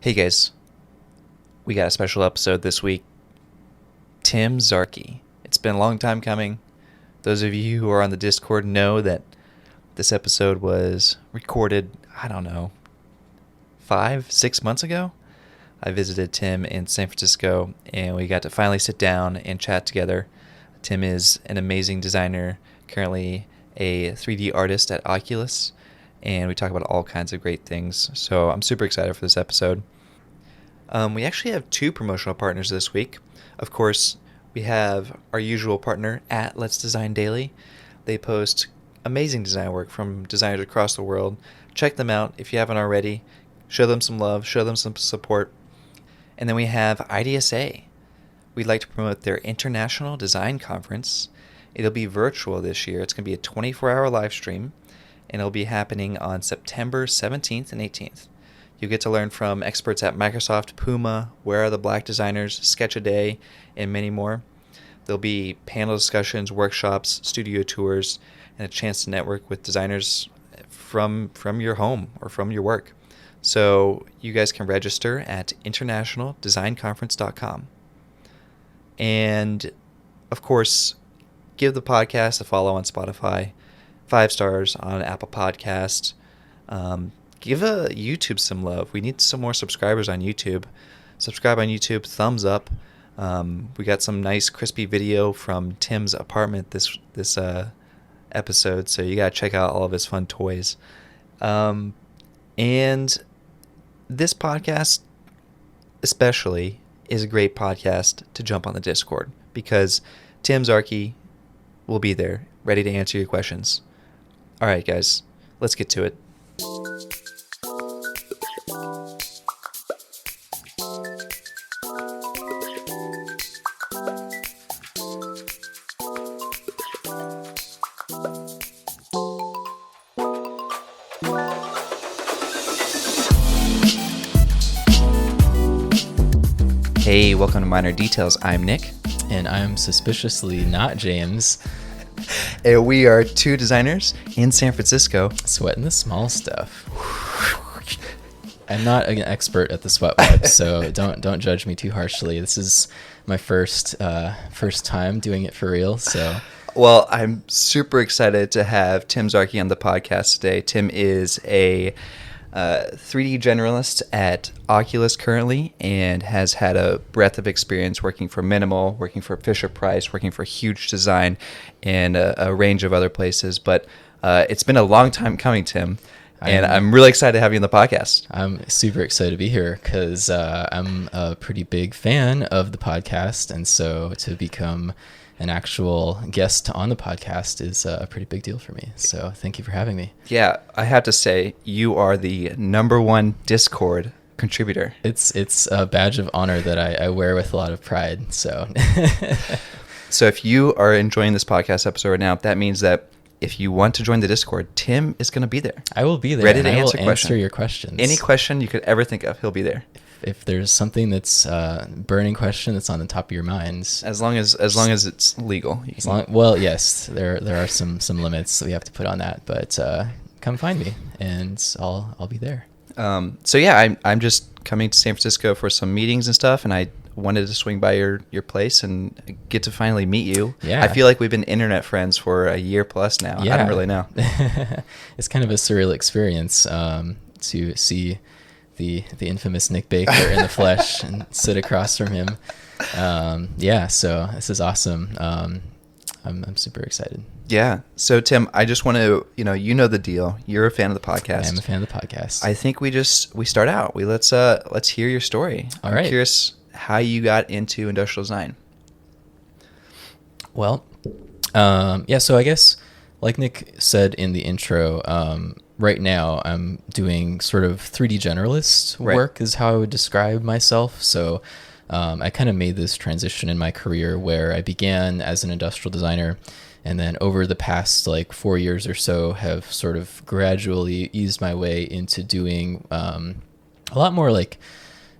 Hey guys, we got a special episode this week. Tim Zarki. It's been a long time coming. Those of you who are on the Discord know that this episode was recorded, 5-6 months ago. I visited Tim in San Francisco and we got to finally sit down and chat together. Tim is an amazing designer, currently a 3D artist at Oculus, and we talk about all kinds of great things. So I'm super excited for this episode. We actually have two promotional partners this week. Of course, we have our usual partner at Let's Design Daily. They post amazing design work from designers across the world. Check them out if you haven't already. Show them some love, show them some support. And then we have IDSA. We'd like to promote their International Design Conference. It'll be virtual this year. It's going to be a 24-hour live stream, and it'll be happening on September 17th and 18th. You'll get to learn from experts at Microsoft, Puma, Where Are the Black Designers, Sketch a Day, and many more. There'll be panel discussions, workshops, studio tours, and a chance to network with designers from your home or from your work. So you guys can register at internationaldesignconference.com. And, of course, give the podcast a follow on Spotify, 5 stars on Apple Podcasts. Give YouTube some love. We need some more subscribers on YouTube. Subscribe on YouTube, thumbs up. We got some nice crispy video from Tim's apartment this episode, so you gotta check out all of his fun toys. And this podcast especially is a great podcast to jump on the Discord because Tim Zarki will be there ready to answer your questions. All right, guys, let's get to it. Hey, welcome to Minor Details. I'm Nick. And I'm suspiciously not James. And we are two designers in San Francisco. Sweating the small stuff. I'm not an expert at the sweat wipes, so don't judge me too harshly. This is my first time doing it for real, so... Well, I'm super excited to have Tim Zarki on the podcast today. Tim is a 3D generalist at Oculus currently and has had a breadth of experience working for Minimal, working for Fisher-Price, working for Huge Design, and a range of other places. But it's been a long time coming, Tim, and I'm really excited to have you on the podcast. I'm super excited to be here because I'm a pretty big fan of the podcast, and so to become an actual guest on the podcast is a pretty big deal for me. So thank you for having me. Yeah, I have to say, you are the #1 Discord contributor. It's a badge of honor that I wear with a lot of pride. So So if you are enjoying this podcast episode right now, that means that if you want to join the Discord, Tim is going to be there. I will be there. Ready to answer questions. Your questions. Any question you could ever think of, he'll be there. If there's something that's burning question that's on the top of your minds, as long as it's legal. Well, yes, there are some limits that we have to put on that, but come find me and I'll be there. So yeah, I'm just coming to San Francisco for some meetings and stuff, and I wanted to swing by your place and get to finally meet you. Yeah, I feel like we've been internet friends for a year plus now. Yeah. I don't really know. It's kind of a surreal experience to see the infamous Nick Baker in the flesh and sit across from him. Yeah, so this is awesome. I'm super excited. Yeah. So Tim, I just want to, you know the deal. You're a fan of the podcast. I'm a fan of the podcast. I think we start out. Let's hear your story. All right. I'm curious how you got into industrial design. Well, yeah, so I guess like Nick said in the intro, right now I'm doing sort of 3D generalist work is how I would describe myself. So I kind of made this transition in my career where I began as an industrial designer, and then over the past 4 years or so have sort of gradually eased my way into doing a lot more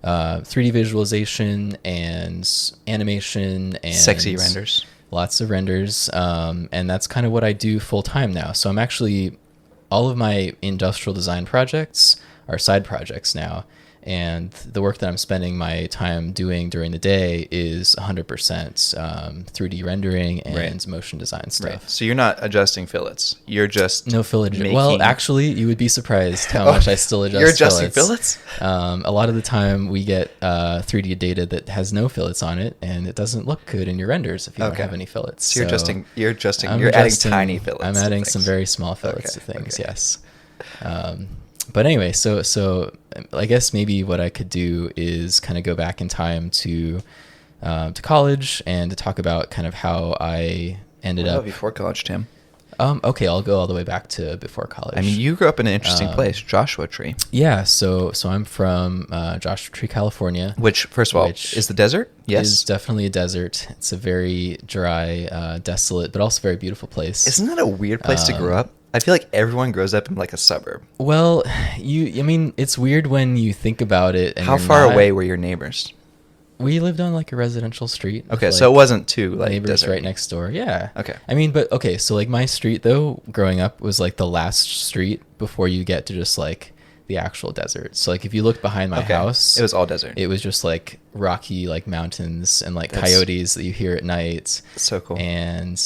3D visualization and animation and sexy renders. Lots of renders, and that's kind of what I do full time now. So I'm actually, all of my industrial design projects are side projects now, And the work that I'm spending my time doing during the day is 100% 3D rendering and motion design stuff. Right. So you're not adjusting fillets. You're just no fillet. Well, actually, you would be surprised how much I still adjust. You're adjusting fillets? A lot of the time, we get 3D data that has no fillets on it, and it doesn't look good in your renders if you don't have any fillets. So you're adding tiny fillets. I'm adding some very small fillets to things. Yes. But anyway, so I guess maybe what I could do is kind of go back in time to college and to talk about kind of how I ended up before college, Tim. Okay, I'll go all the way back to before college. I mean, you grew up in an interesting place, Joshua Tree. Yeah, so I'm from Joshua Tree, California. Which, first of all, is the desert? Yes. Is definitely a desert. It's a very dry, desolate, but also very beautiful place. Isn't that a weird place to grow up? I feel like everyone grows up in like a suburb. Well, I mean, it's weird when you think about it. And how far away were your neighbors? We lived on like a residential street. Okay, so it wasn't too like neighbors desert. Right next door. Yeah. Okay. I mean, but okay, so like my street though, growing up was like the last street before you get to just like the actual desert. So like if you look behind my house, it was all desert. It was just like rocky like mountains and like coyotes that you hear at night. So cool. And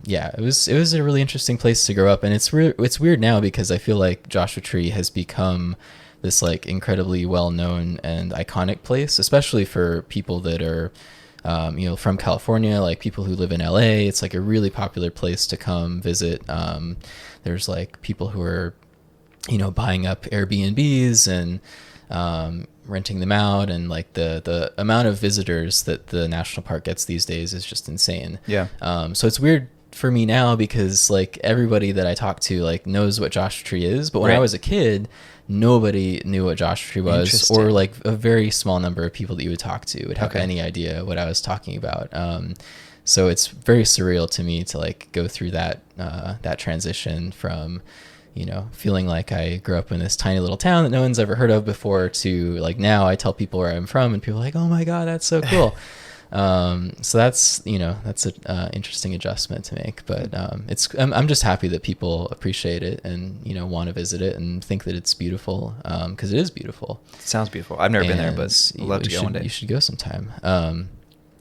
yeah, it was a really interesting place to grow up, and it's weird now because I feel like Joshua Tree has become this like incredibly well-known and iconic place, especially for people that are from California, like people who live in LA. It's like a really popular place to come visit. There's like people who are buying up Airbnbs and renting them out, and like the amount of visitors that the national park gets these days is just insane. Yeah. So it's weird for me now because like everybody that I talk to like knows what Joshua Tree is, but when I was a kid, nobody knew what Joshua Tree was, or like a very small number of people that you would talk to would have any idea what I was talking about. So it's very surreal to me to like go through that transition from feeling like I grew up in this tiny little town that no one's ever heard of before to like now I tell people where I'm from and people are like, oh my God, that's so cool. So that's an interesting adjustment to make, but I'm just happy that people appreciate it and want to visit it and think that it's beautiful, because it is beautiful. It sounds beautiful. I've never been there, but I'd love to go one day. You should go sometime.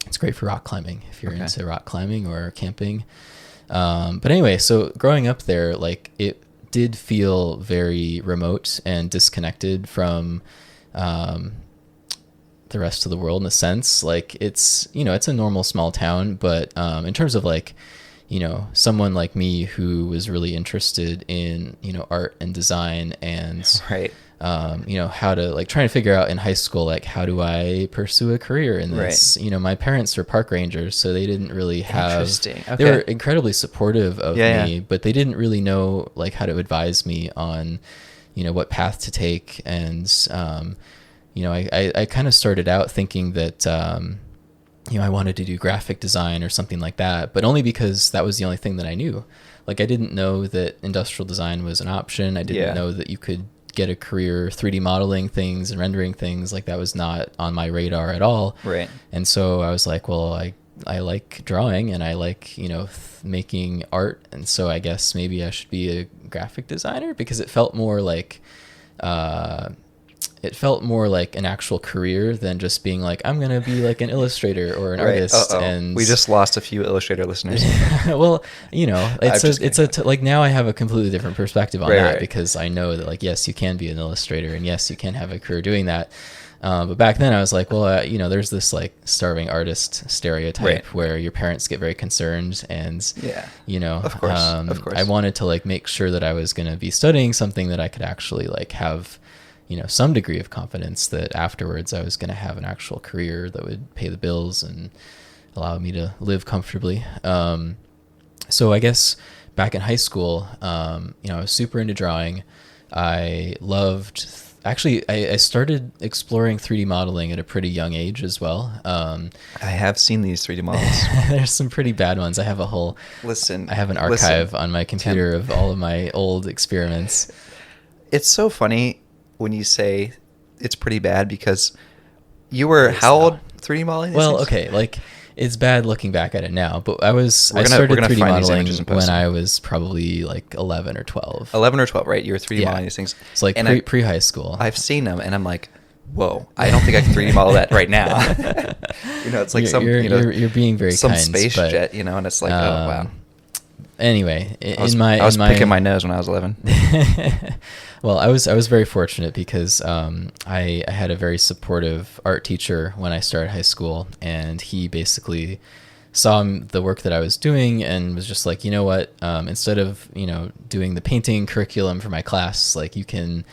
It's great for rock climbing if you're into rock climbing or camping. But anyway, so growing up there, like it did feel very remote and disconnected from the rest of the world in a sense. Like it's it's a normal small town, but in terms of like someone like me who was really interested in art and design and how to like trying to figure out in high school like how do I pursue a career in this. My parents were park rangers, so they didn't really have they were incredibly supportive of me, but they didn't really know like how to advise me on what path to take. And I kind of started out thinking that I wanted to do graphic design or something like that, but only because that was the only thing that I knew. Like I didn't know that industrial design was an option. I didn't know that you could get a career 3D modeling things and rendering things. Like that was not on my radar at all. Right. And so I was like, well, I like drawing and I like, making art. And so I guess maybe I should be a graphic designer, because it felt more like an actual career than just being like, I'm going to be like an illustrator or an artist. And we just lost a few Illustrator listeners. Well, like now I have a completely different perspective on that because I know that like, yes, you can be an illustrator and yes, you can have a career doing that. But back then I was like, well, there's this like starving artist stereotype where your parents get very concerned and, of course. I wanted to like make sure that I was going to be studying something that I could actually like have some degree of confidence that afterwards I was going to have an actual career that would pay the bills and allow me to live comfortably. So I guess back in high school, I was super into drawing. I started exploring 3D modeling at a pretty young age as well. I have seen these 3D models. There's some pretty bad ones. I have an archive on my computer of all of my old experiments. It's so funny when you say it's pretty bad because you were how old 3D modeling? Well, okay, like It's bad looking back at it now, but I started we're gonna 3D find these modeling images and post when them. I was probably like 11 or 12. 11 or 12, right? You were 3D Yeah. modeling these things. It's like And pre high school. I've seen them, and I'm like, whoa, I don't think I can 3D model that right now. It's like you're being very some kind, space but, jet, and it's like, oh wow. Anyway, I was picking my nose when I was 11. Well, I was very fortunate because I had a very supportive art teacher when I started high school, and he basically saw the work that I was doing and was just like, you know what, instead of doing the painting curriculum for my class, like you can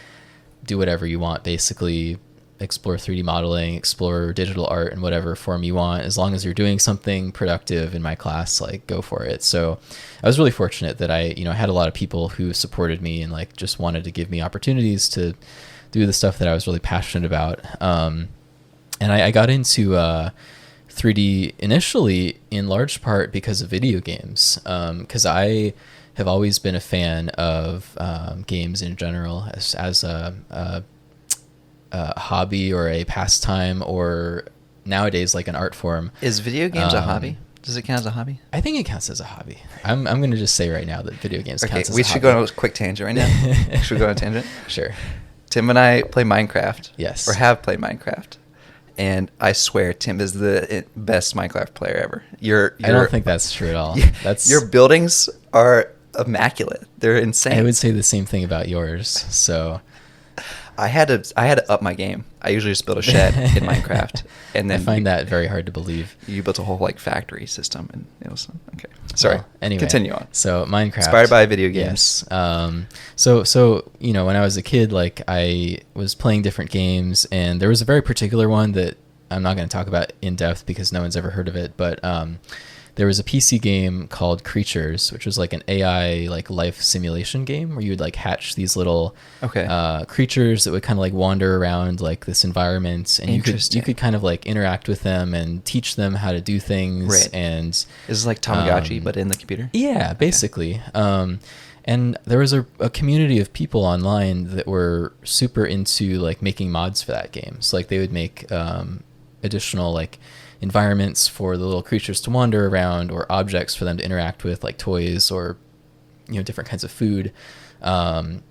do whatever you want, basically explore 3D modeling, explore digital art in whatever form you want, as long as you're doing something productive in my class, like go for it. So I was really fortunate that I had a lot of people who supported me and like just wanted to give me opportunities to do the stuff that I was really passionate about. And I got into 3D initially in large part because of video games, because I have always been a fan of games in general as a hobby or a pastime, or nowadays like an art form. Is video games a hobby? Does it count as a hobby? I think it counts as a hobby. I'm going to just say right now that video games counts as a hobby. We should go on a quick tangent right now. Should we go on a tangent? Sure. Tim and I play Minecraft. Yes. Or have played Minecraft. And I swear, Tim is the best Minecraft player ever. I don't think that's true at all. Your buildings are immaculate. They're insane. I would say the same thing about yours. So I had to up my game. I usually just build a shed in Minecraft, and then I find that very hard to believe. You built a whole like factory system, and it was okay. Sorry. Well, anyway, continue on. So Minecraft, inspired by video games. Yes. So when I was a kid, like I was playing different games, and there was a very particular one that I'm not going to talk about in depth because no one's ever heard of it, but there was a PC game called Creatures, which was like an AI like life simulation game where you would like hatch these little creatures that would kind of like wander around like this environment, and you could kind of like interact with them and teach them how to do things. Right. And this is like Tamagotchi, but in the computer. Yeah, basically. And there was a community of people online that were super into like making mods for that game. So like they would make additional like environments for the little creatures to wander around, or objects for them to interact with, like toys or different kinds of food, and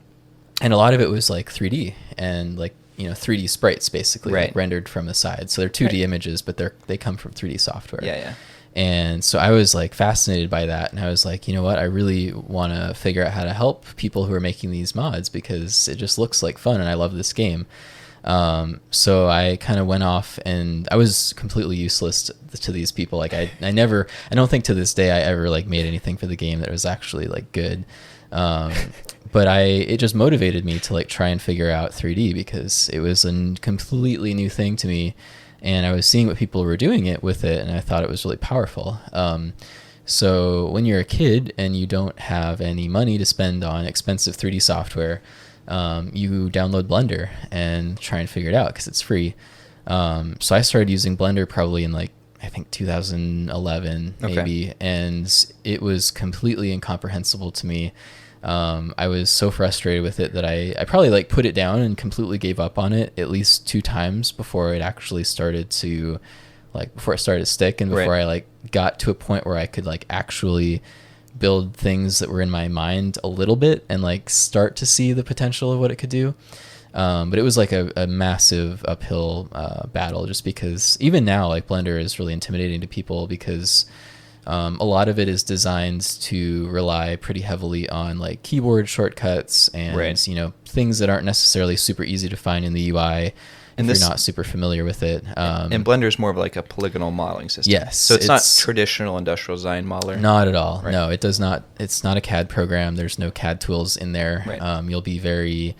a lot of it was like 3D and like 3D sprites basically, right, like rendered from the side. So they're 2D right, images, but they come from 3D software. Yeah. And so I was like fascinated by that, and I was like, you know what, I really want to figure out how to help people who are making these mods because it just looks like fun and I love this game. So I kind of went off, and I was completely useless to these people. Like I don't think to this day I ever like made anything for the game that was actually like good. But it just motivated me to like try and figure out 3D because it was a completely new thing to me, and I was seeing what people were doing with it, and I thought it was really powerful. So when you're a kid and you don't have any money to spend on expensive 3D software, you download Blender and try and figure it out because it's free. So I started using Blender probably in like, I think 2011 maybe, and it was completely incomprehensible to me. I was so frustrated with it that I probably like put it down and completely gave up on it at least 2 times before it actually started to stick, and before I like got to a point where I could like actually build things that were in my mind a little bit and like start to see the potential of what it could do. But it was like a massive uphill battle, just because even now like Blender is really intimidating to people because a lot of it is designed to rely pretty heavily on like keyboard shortcuts and things that aren't necessarily super easy to find in the UI if you're not super familiar with it. And Blender is more of like a polygonal modeling system. Yes. So it's not traditional industrial design modeler. Not at all. Right. No, it does not. It's not a CAD program. There's no CAD tools in there. Right. You'll be very...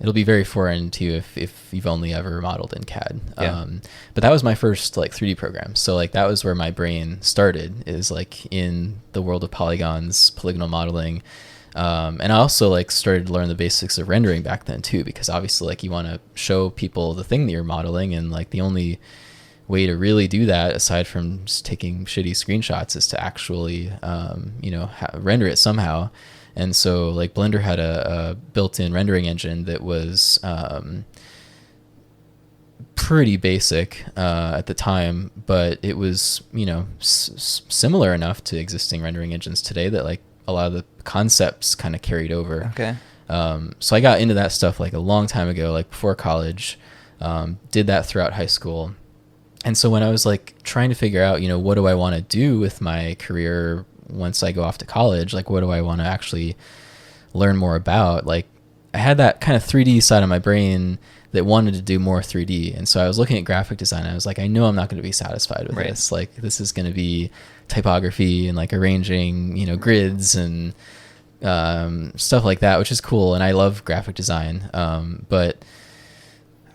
it'll be very foreign to you if you've only ever modeled in CAD. Yeah. But that was my first like 3D program. So like that was where my brain started, is like in the world of polygons, polygonal modeling. And I also like started to learn the basics of rendering back then too, because obviously like you want to show people the thing that you're modeling, and like the only way to really do that aside from just taking shitty screenshots is to actually render it somehow. And so like Blender had a built-in rendering engine that was pretty basic at the time, but it was, similar enough to existing rendering engines today that like a lot of the concepts kind of carried over. Okay. So I got into that stuff like a long time ago, like before college, did that throughout high school. And so when I was like trying to figure out, what do I want to do with my career once I go off to college? Like, what do I want to actually learn more about? Like, I had that kind of 3D side of my brain that wanted to do more 3D. And so I was looking at graphic design. I was like, I know I'm not going to be satisfied with this. Like, this is going to be typography and like arranging, grids and stuff like that, which is cool. And I love graphic design. But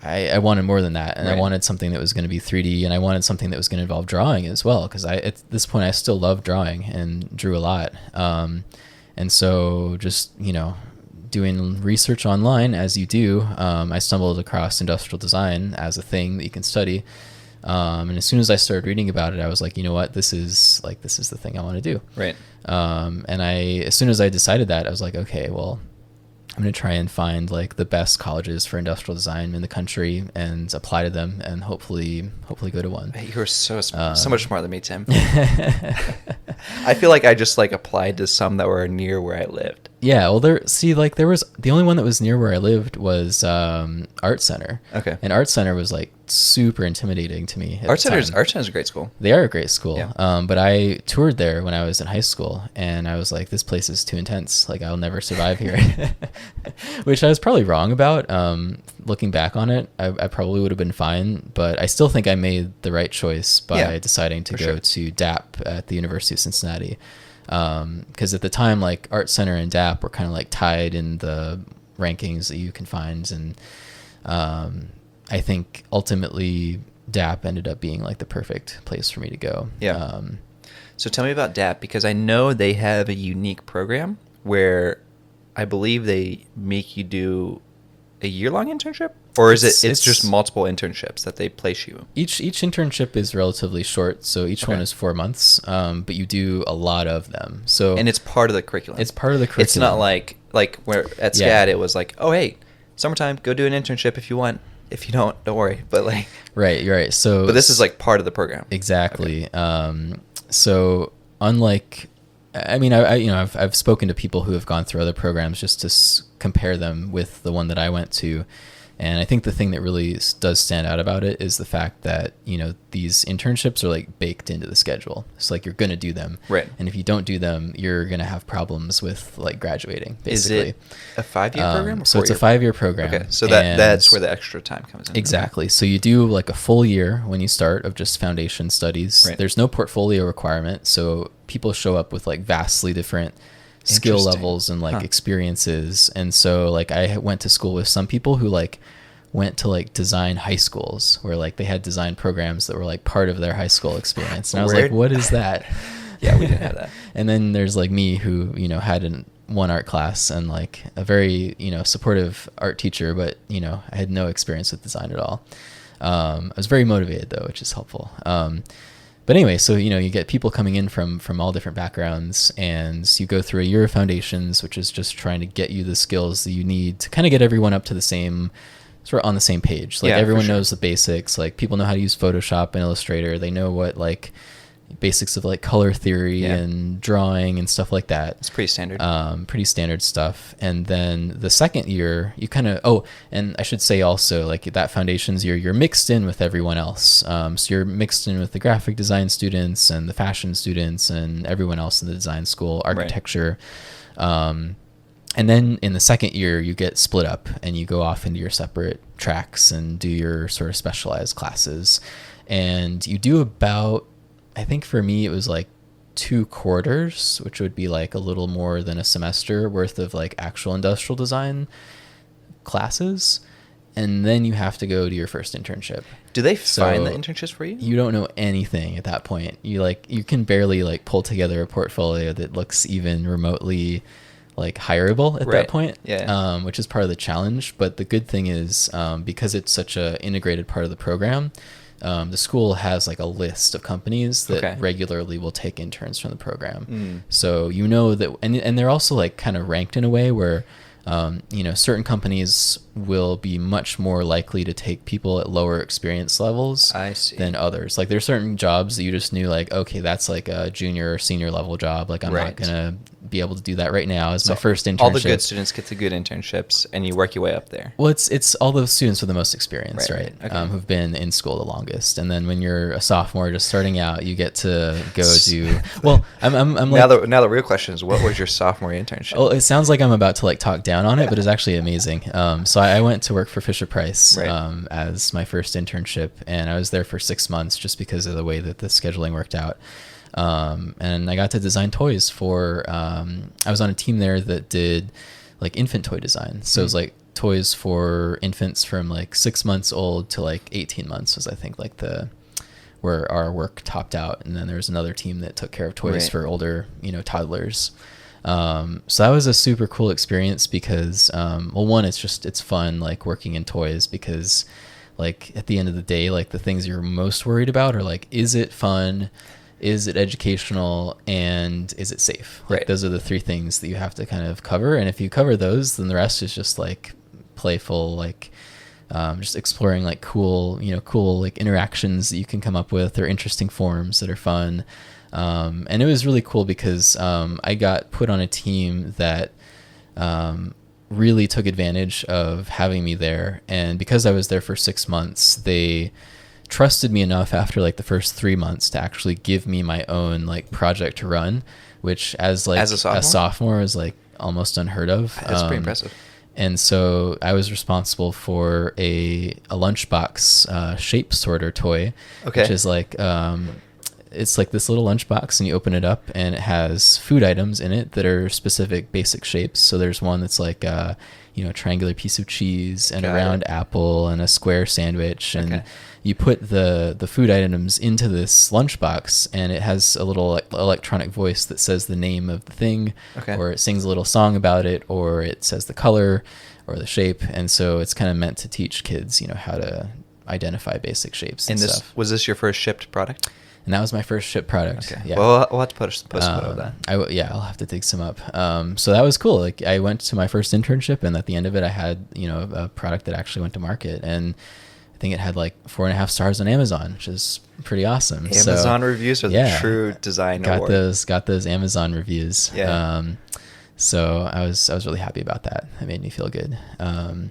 I wanted more than that, and I wanted something that was going to be 3D, and I wanted something that was going to involve drawing as well, because at this point I still love drawing and drew a lot. And so just, doing research online as you do, I stumbled across industrial design as a thing that you can study. And as soon as I started reading about it, I was like, you know what, this is the thing I want to do. Right. And as soon as I decided that, I was like, okay, well, I'm going to try and find like the best colleges for industrial design in the country and apply to them, and hopefully go to one. You're so much smarter than me, Tim. I feel like I just like applied to some that were near where I lived. Yeah, well, there was the only one that was near where I lived was Art Center. Okay. And Art Center was like super intimidating to me. Art Center's a great school. They are a great school. Yeah. But I toured there when I was in high school, and I was like, this place is too intense. Like, I'll never survive here. Which I was probably wrong about. Looking back on it, I probably would have been fine, but I still think I made the right choice by deciding to go to DAP at the University of Cincinnati. Because at the time, like, Art Center and DAP were kind of like tied in the rankings that you can find, and I think ultimately DAP ended up being like the perfect place for me to go. Yeah. So tell me about DAP, because I know they have a unique program where I believe they make you do a year-long internship, or is it's just multiple internships that they place you? Each internship is relatively short, so each one is 4 months, but you do a lot of them. And it's part of the curriculum. It's part of the curriculum. It's not like where at SCAD it was like, oh hey, summertime, go do an internship if you want. If you don't worry. But like, right, you're right. So, but this is like part of the program. Exactly. Okay. So unlike, I mean, I've spoken to people who have gone through other programs just to compare them with the one that I went to. And I think the thing that really does stand out about it is the fact that, these internships are like baked into the schedule. It's like you're going to do them. Right. And if you don't do them, you're going to have problems with like graduating, basically. Is it a 5-year program? So it's a 5-year program. Okay. So that's where the extra time comes in. Exactly. So you do like a full year when you start of just foundation studies. Right. There's no portfolio requirement. So people show up with like vastly different skill levels and like experiences. And so like I went to school with some people who like went to like design high schools where like they had design programs that were like part of their high school experience. And I was like, what is that? Yeah, we didn't have that. And then there's like me who, had one art class and like a very, supportive art teacher, but, I had no experience with design at all. I was very motivated though, which is helpful. But anyway, so, you get people coming in from all different backgrounds, and you go through a year of foundations, which is just trying to get you the skills that you need to kind of get everyone up to the same, sort of on the same page. Like everyone knows the basics, like people know how to use Photoshop and Illustrator. They know what like basics of like color theory and drawing and stuff like that. It's pretty standard. Pretty standard stuff. And then the second year you kind of, and I should say also like that foundations year, you're mixed in with everyone else. So you're mixed in with the graphic design students and the fashion students and everyone else in the design school, architecture. Right. And then in the second year you get split up and you go off into your separate tracks and do your sort of specialized classes. And you do about, I think for me, it was like 2 quarters, which would be like a little more than a semester worth of like actual industrial design classes. And then you have to go to your first internship. Do they find the internships for you? You don't know anything at that point. You can barely like pull together a portfolio that looks even remotely like hireable at that point, which is part of the challenge. But the good thing is, because it's such a integrated part of the program, the school has like a list of companies that regularly will take interns from the program. So that, and they're also like kind of ranked in a way where certain companies will be much more likely to take people at lower experience levels I see. than others. Like there's certain jobs that you just knew like, okay, that's like a junior or senior level job. Like I'm not going to be able to do that right now as my first internship. All the good students get the good internships and you work your way up there. Well, it's all those students with the most experience, right? Okay. Who've been in school the longest. And then when you're a sophomore just starting out, you get to go do, well, I'm like, now the real question is, what was your sophomore internship? well, it sounds like I'm about to like talk down on it, but it's actually amazing. So I went to work for Fisher-Price as my first internship, and I was there for 6 months just because of the way that the scheduling worked out. And I got to design toys for, I was on a team there that did like infant toy design. So it was like toys for infants from like 6 months old to like 18 months was I think like where our work topped out. And then there was another team that took care of toys for older, toddlers. So that was a super cool experience because, well, one, it's fun, like working in toys because like at the end of the day, like the things you're most worried about are like, is it fun? Is it educational? And is it safe? Like those are the three things that you have to kind of cover. And if you cover those, then the rest is just like playful, like, just exploring like cool like interactions that you can come up with or interesting forms that are fun. And it was really cool because I got put on a team that really took advantage of having me there. And because I was there for 6 months, they trusted me enough after like the first 3 months to actually give me my own like project to run, which as a sophomore is like almost unheard of. That's pretty impressive. And so I was responsible for a lunchbox shape sorter toy, which is like it's like this little lunchbox, and you open it up, and it has food items in it that are specific basic shapes. So there's one that's like a triangular piece of cheese and a round apple and a square sandwich, and you put the food items into this lunchbox, and it has a little electronic voice that says the name of the thing, or it sings a little song about it, or it says the color or the shape. And so it's kind of meant to teach kids, how to identify basic shapes and stuff. Was this your first shipped product? And that was my first shipped product. Okay. Yeah. Well, we'll have to post a photo of that. I'll have to dig some up. So that was cool. Like I went to my first internship, and at the end of it, I had, a product that actually went to market, and I think it had like 4.5 stars on Amazon, which is pretty awesome. Amazon reviews are the true design award. Got those Amazon reviews. Yeah. So I was really happy about that. It made me feel good.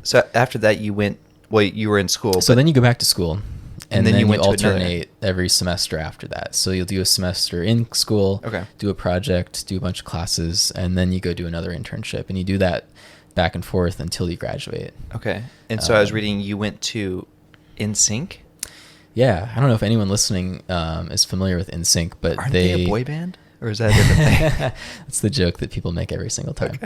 So after that, you were in school. So then you go back to school. And then you alternate every semester after that. So you'll do a semester in school, do a project, do a bunch of classes, and then you go do another internship. And you do that back and forth until you graduate. Okay. And so I was reading you went to Nsync? Yeah. I don't know if anyone listening is familiar with Nsync, but Aren't they a boy band? Or is that a different thing? That's the joke that people make every single time.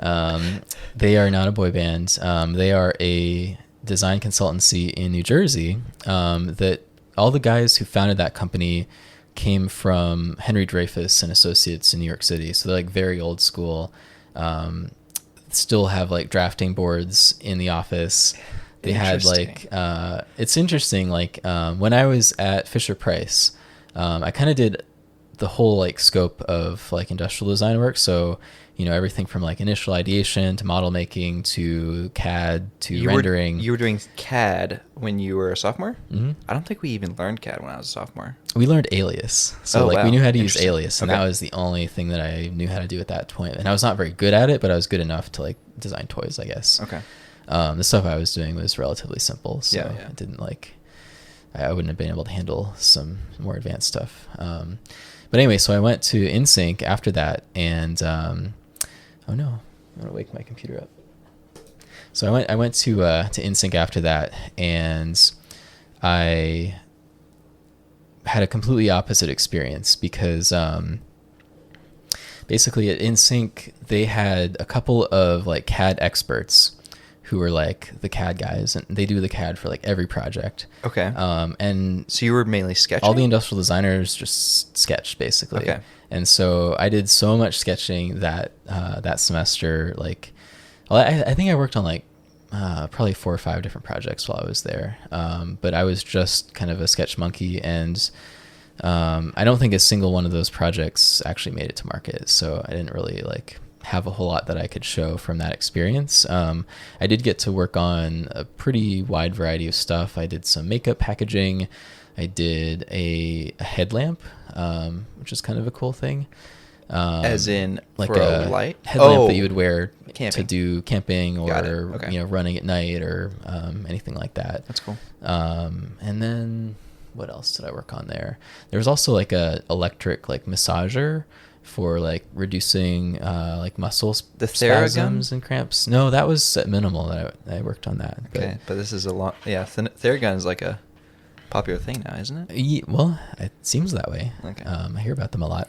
Okay. They are not a boy band. They are a design consultancy in New Jersey that all the guys who founded that company came from Henry Dreyfuss and Associates in New York City. So they're like very old school, still have like drafting boards in the office. They had like, it's interesting. Like when I was at Fisher-Price, I kind of did the whole like scope of like industrial design work. So everything from like initial ideation to model making to CAD to rendering. You were doing CAD when you were a sophomore? Mm-hmm. I don't think we even learned CAD when I was a sophomore. We learned Alias. So we knew how to use Alias, and that was the only thing that I knew how to do at that point. And I was not very good at it, but I was good enough to like design toys, I guess. Okay. The stuff I was doing was relatively simple, so I didn't I wouldn't have been able to handle some more advanced stuff. But anyway, so I went to Nsync after that, and oh no, I'm gonna wake my computer up. So I went to Nsync after that, and I had a completely opposite experience because basically at Nsync they had a couple of like CAD experts who were like the CAD guys, and they do the CAD for like every project. Okay. And so you were mainly sketching? All the industrial designers just sketched basically. Okay. And so I did so much sketching that that semester, like, well, I think I worked on like probably 4 or 5 different projects while I was there. But I was just kind of a sketch monkey, and I don't think a single one of those projects actually made it to market. So I didn't really like have a whole lot that I could show from that experience. I did get to work on a pretty wide variety of stuff. I did some makeup packaging. I did a headlamp, which is kind of a cool thing. As in like for a light headlamp that you would wear camping. to do camping or Okay. running at night or anything like that. That's cool. And then what else did I work on there? There was also like a electric like massager for like reducing like muscle The spasms Theragun? and cramps. No, that was at minimal that I worked on that. Okay, but this is a lot. Yeah, Theragun is like a popular thing now, isn't it? Well, it seems that way. Okay. I hear about them a lot.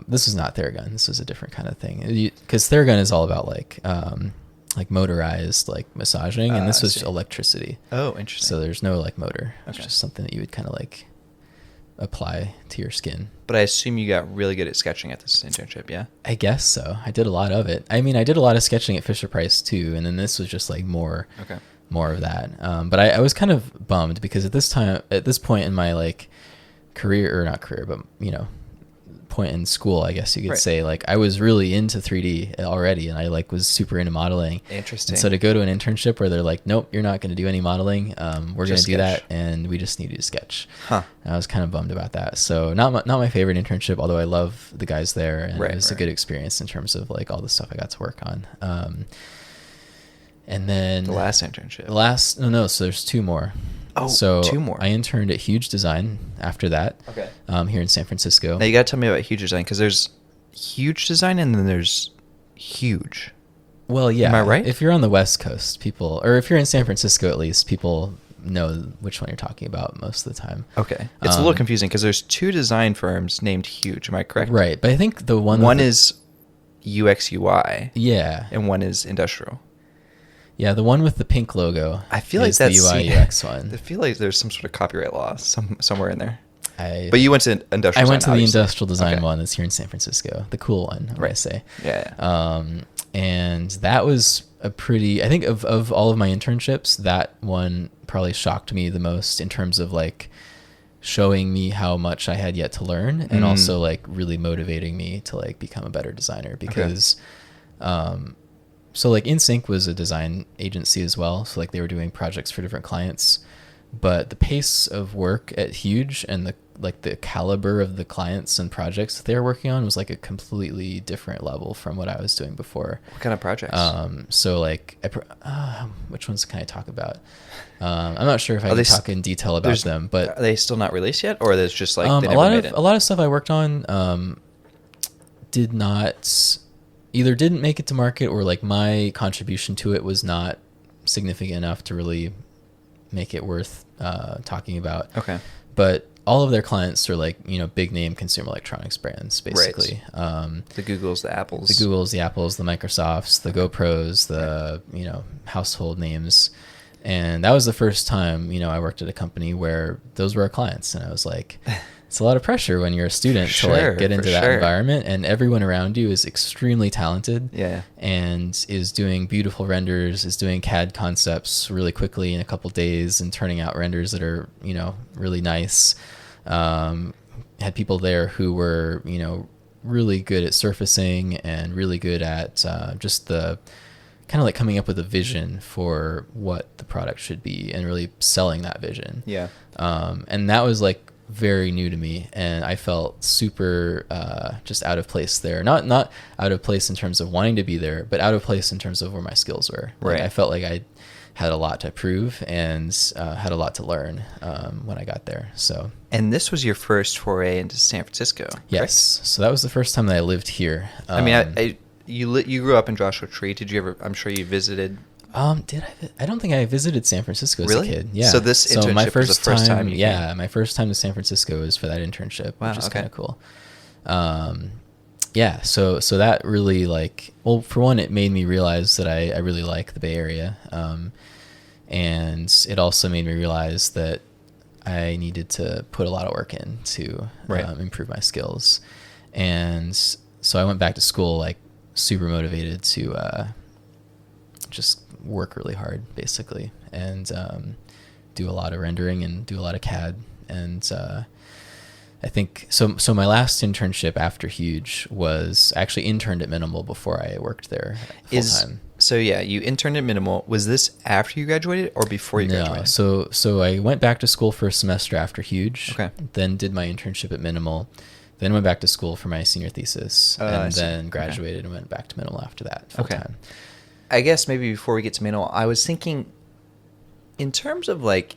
This is not Theragun. This is a different kind of thing. Because Theragun is all about like motorized like massaging, and this I was see. electricity. Oh, interesting. So there's no like motor. It's Okay. just something that you would kind of like apply to your skin. But I assume you got really good at sketching at this internship, yeah? I guess so. I did a lot of it. I mean, I did a lot of sketching at Fisher Price too, and then this was just like more of that. But I was kind of bummed because at this point in my like career, or not career, but point in school, I guess you could say, like I was really into 3D already, and I like was super into modeling. Interesting. And so to go to an internship where they're like, nope, you're not going to do any modeling. We're going to do that, and we just need you to sketch. And I was kind of bummed about that. So not my favorite internship, although I love the guys there, and it was a good experience in terms of like all the stuff I got to work on. And then the last internship. So there's two more. Oh, so 2 more. I interned at Huge Design after that. Okay. Here in San Francisco. Now you got to tell me about Huge Design, because there's Huge Design and then there's Huge. Well, yeah. Am I right? If you're on the West Coast, or if you're in San Francisco at least, people know which one you're talking about most of the time. Okay. It's a little confusing because there's 2 design firms named Huge. Am I correct? Right. But I think the one is UX UI. Yeah. And one is industrial. Yeah, the one with the pink logo. I feel like is that's the UI UX one. I feel like there's some sort of copyright law somewhere in there. But you went to industrial design. I went to the obviously. industrial design one that's here in San Francisco, the cool one, I say. Yeah. And that was a pretty, I think of all of my internships, that one probably shocked me the most in terms of like showing me how much I had yet to learn, and also like really motivating me to like become a better designer, because so like Nsync was a design agency as well, so like they were doing projects for different clients, but the pace of work at Huge and the caliber of the clients and projects that they were working on was like a completely different level from what I was doing before. What kind of projects? So like which ones can I talk about? I'm not sure if I can talk in detail about them, but are they still not released yet, or there's just like they a never lot made of it? a lot of stuff I worked on didn't make it to market, or like my contribution to it was not significant enough to really make it worth talking about. Okay. But all of their clients are like, big name consumer electronics brands, basically. Right. The Googles, the Apples. The Googles, the Apples, the Microsofts, the GoPros, the, household names. And that was the first time, I worked at a company where those were our clients. And I was like, it's a lot of pressure when you're a student to like get into that environment, and everyone around you is extremely talented. Yeah. And is doing beautiful renders, is doing CAD concepts really quickly in a couple days and turning out renders that are, really nice. Had people there who were, really good at surfacing and really good at just the kind of like coming up with a vision for what the product should be and really selling that vision. Yeah. And that was like very new to me, and I felt super just out of place there. Not out of place in terms of wanting to be there, but out of place in terms of where my skills were. Like, Right. I felt like I had a lot to prove and had a lot to learn when I got there. So. And this was your first foray into San Francisco. Yes. Correct? So that was the first time that I lived here. I mean, you grew up in Joshua Tree. Did you ever? I'm sure you visited. Did I? I don't think I visited San Francisco as Really? a kid. Yeah. So this internship was the first time you came? my first time to San Francisco was for that internship, Wow, which is okay. kind of cool. Yeah. So that really for one, it made me realize that I really like the Bay Area. And it also made me realize that I needed to put a lot of work in to improve my skills. And so I went back to school like super motivated to just work really hard, basically, and do a lot of rendering and do a lot of CAD. And I think so. So my last internship after Huge was actually interned at Minimal before I worked there full time. So yeah, you interned at Minimal. Was this after you graduated or before you graduated? So I went back to school for a semester after Huge. Okay. Then did my internship at Minimal. Then went back to school for my senior thesis, and then graduated and went back to Minimal after that full time. I guess maybe before we get to Minimal, I was thinking, in terms of like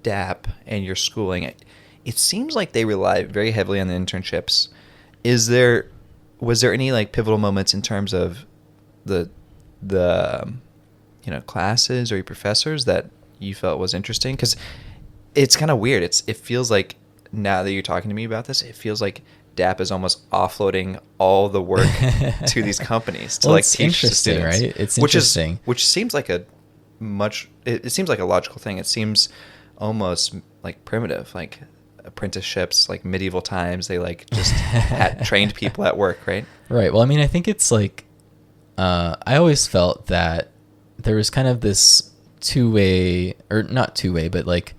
DAP and your schooling, it seems like they rely very heavily on the internships. Was there any like pivotal moments in terms of the classes or your professors that you felt was interesting? Because it's kind of weird. It feels like, now that you're talking to me about this, it feels like DAP is almost offloading all the work to these companies to like teach the students. Right? It's interesting. Which seems like it seems like a logical thing. It seems almost like primitive, like apprenticeships, like medieval times. They like just had trained people at work, right? Right. Well, I mean, I think it's like, I always felt that there was kind of this two-way, or not two-way, but like,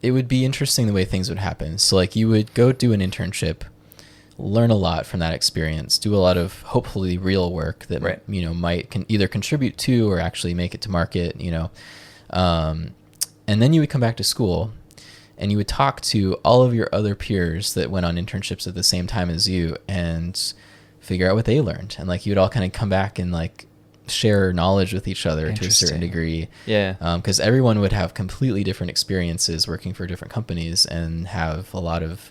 it would be interesting the way things would happen. So like you would go do an internship, learn a lot from that experience, do a lot of hopefully real work that, right, can either contribute to or actually make it to market, and then you would come back to school and you would talk to all of your other peers that went on internships at the same time as you and figure out what they learned. And like you would all kind of come back and like share knowledge with each other to a certain degree. Yeah. Because everyone would have completely different experiences working for different companies and have a lot of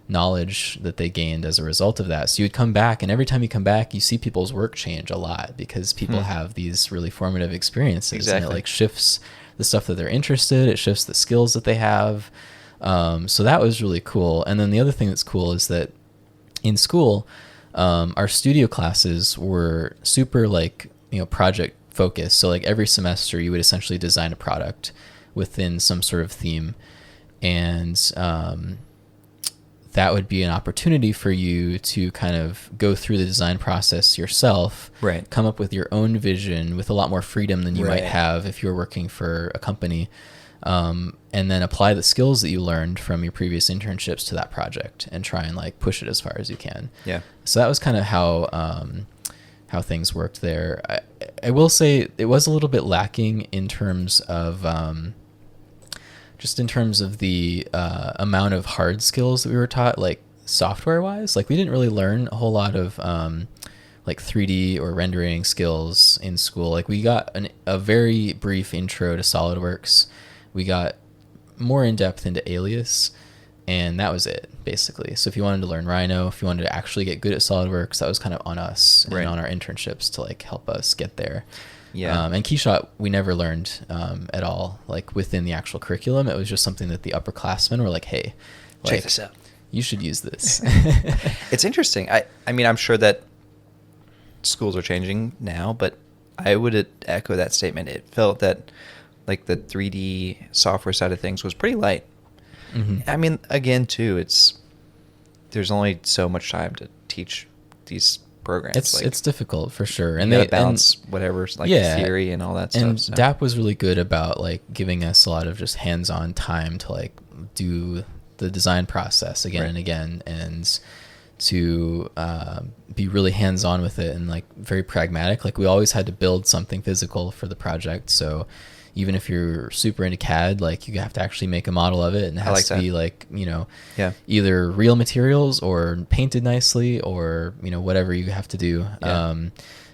knowledge that they gained as a result of that. So you would come back, and every time you come back, you see people's work change a lot because people have these really formative experiences. Exactly. And it like shifts the stuff that they're interested. It shifts the skills that they have. So that was really cool. And then the other thing that's cool is that in school, our studio classes were super like, project focused. So like every semester you would essentially design a product within some sort of theme. And that would be an opportunity for you to kind of go through the design process yourself, right, come up with your own vision with a lot more freedom than you might have if you were working for a company, and then apply the skills that you learned from your previous internships to that project and try and like push it as far as you can. Yeah. So that was kind of how things worked there. I will say it was a little bit lacking in terms of just in terms of the amount of hard skills that we were taught, like software wise. Like we didn't really learn a whole lot of like 3D or rendering skills in school. Like we got a very brief intro to SolidWorks. We got more in depth into Alias, and that was it basically. So if you wanted to learn Rhino, if you wanted to actually get good at SolidWorks, that was kind of on us and on our internships to like help us get there. Yeah. And Keyshot, we never learned at all, like within the actual curriculum. It was just something that the upperclassmen were like, hey, check this out. You should use this. It's interesting. I mean, I'm sure that schools are changing now, but I would echo that statement. It felt that like the 3D software side of things was pretty light. Mm-hmm. I mean, again, too, there's only so much time to teach these programs. It's difficult for sure, and they balance whatever's like theory and all that stuff. And DAP was really good about like giving us a lot of just hands-on time to like do the design process again and again, and to be really hands-on with it and like very pragmatic. Like we always had to build something physical for the project, so even if you're super into CAD, like you have to actually make a model of it, and it has to be like, either real materials or painted nicely or, whatever you have to do. Yeah.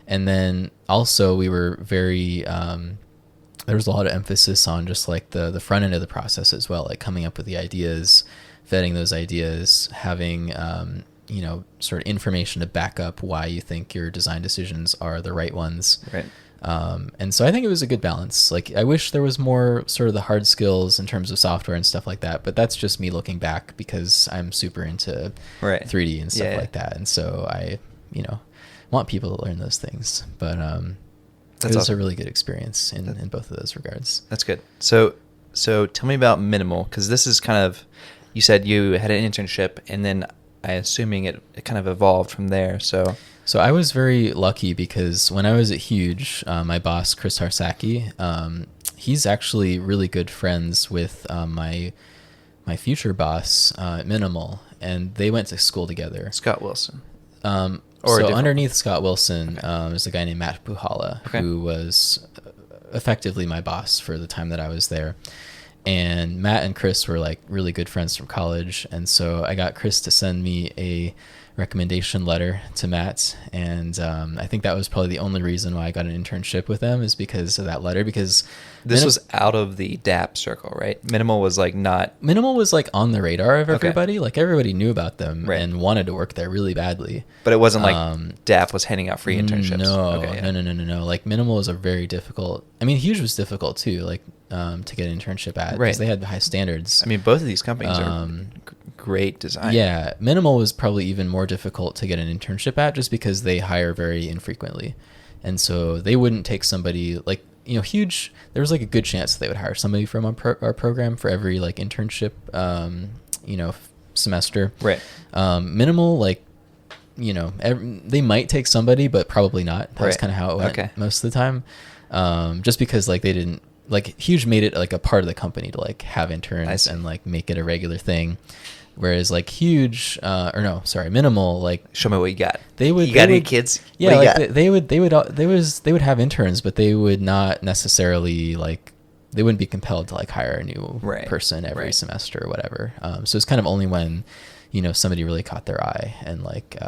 And then also we were very, there was a lot of emphasis on just like the front end of the process as well, like coming up with the ideas, vetting those ideas, having, sort of information to back up why you think your design decisions are the right ones. Right. And so I think it was a good balance. Like I wish there was more sort of the hard skills in terms of software and stuff like that, but that's just me looking back because I'm super into 3D and stuff like that. And so I, want people to learn those things, but, it was a really good experience in both of those regards. That's good. So tell me about Minimal, because this is kind of, you said you had an internship and then I assuming it kind of evolved from there. So I was very lucky because when I was at Huge, my boss, Chris Harsaki, he's actually really good friends with my my future boss at Minimal, and they went to school together. Scott Wilson. So underneath Scott Wilson, there's a guy named Matt Puhala, who was effectively my boss for the time that I was there. And Matt and Chris were like really good friends from college. And so I got Chris to send me a recommendation letter to Matt. And I think that was probably the only reason why I got an internship with them, is because of that letter. Because this was out of the DAP circle, right? Minimal was like on the radar of everybody. Like everybody knew about them and wanted to work there really badly. But it wasn't like DAP was handing out free internships. No. Like Minimal was a very difficult. I mean, Huge was difficult too. Like to get an internship at, because they had high standards. I mean, both of these companies are great design. Yeah, Minimal was probably even more difficult to get an internship at, just because they hire very infrequently, and so they wouldn't take somebody like, you know, Huge. There was like a good chance that they would hire somebody from our program for every like internship, semester. Right. Minimal, like, you know, they might take somebody, but probably not. That's kind of how it went most of the time. Just because like they didn't. Like Huge made it like a part of the company to like have interns and like make it a regular thing, whereas like Minimal, like, show me what you got. You got any kids? Yeah, like they would have interns, but they would not necessarily like, they wouldn't be compelled to like hire a new person every semester or whatever. So it's kind of only when, you know, somebody really caught their eye and like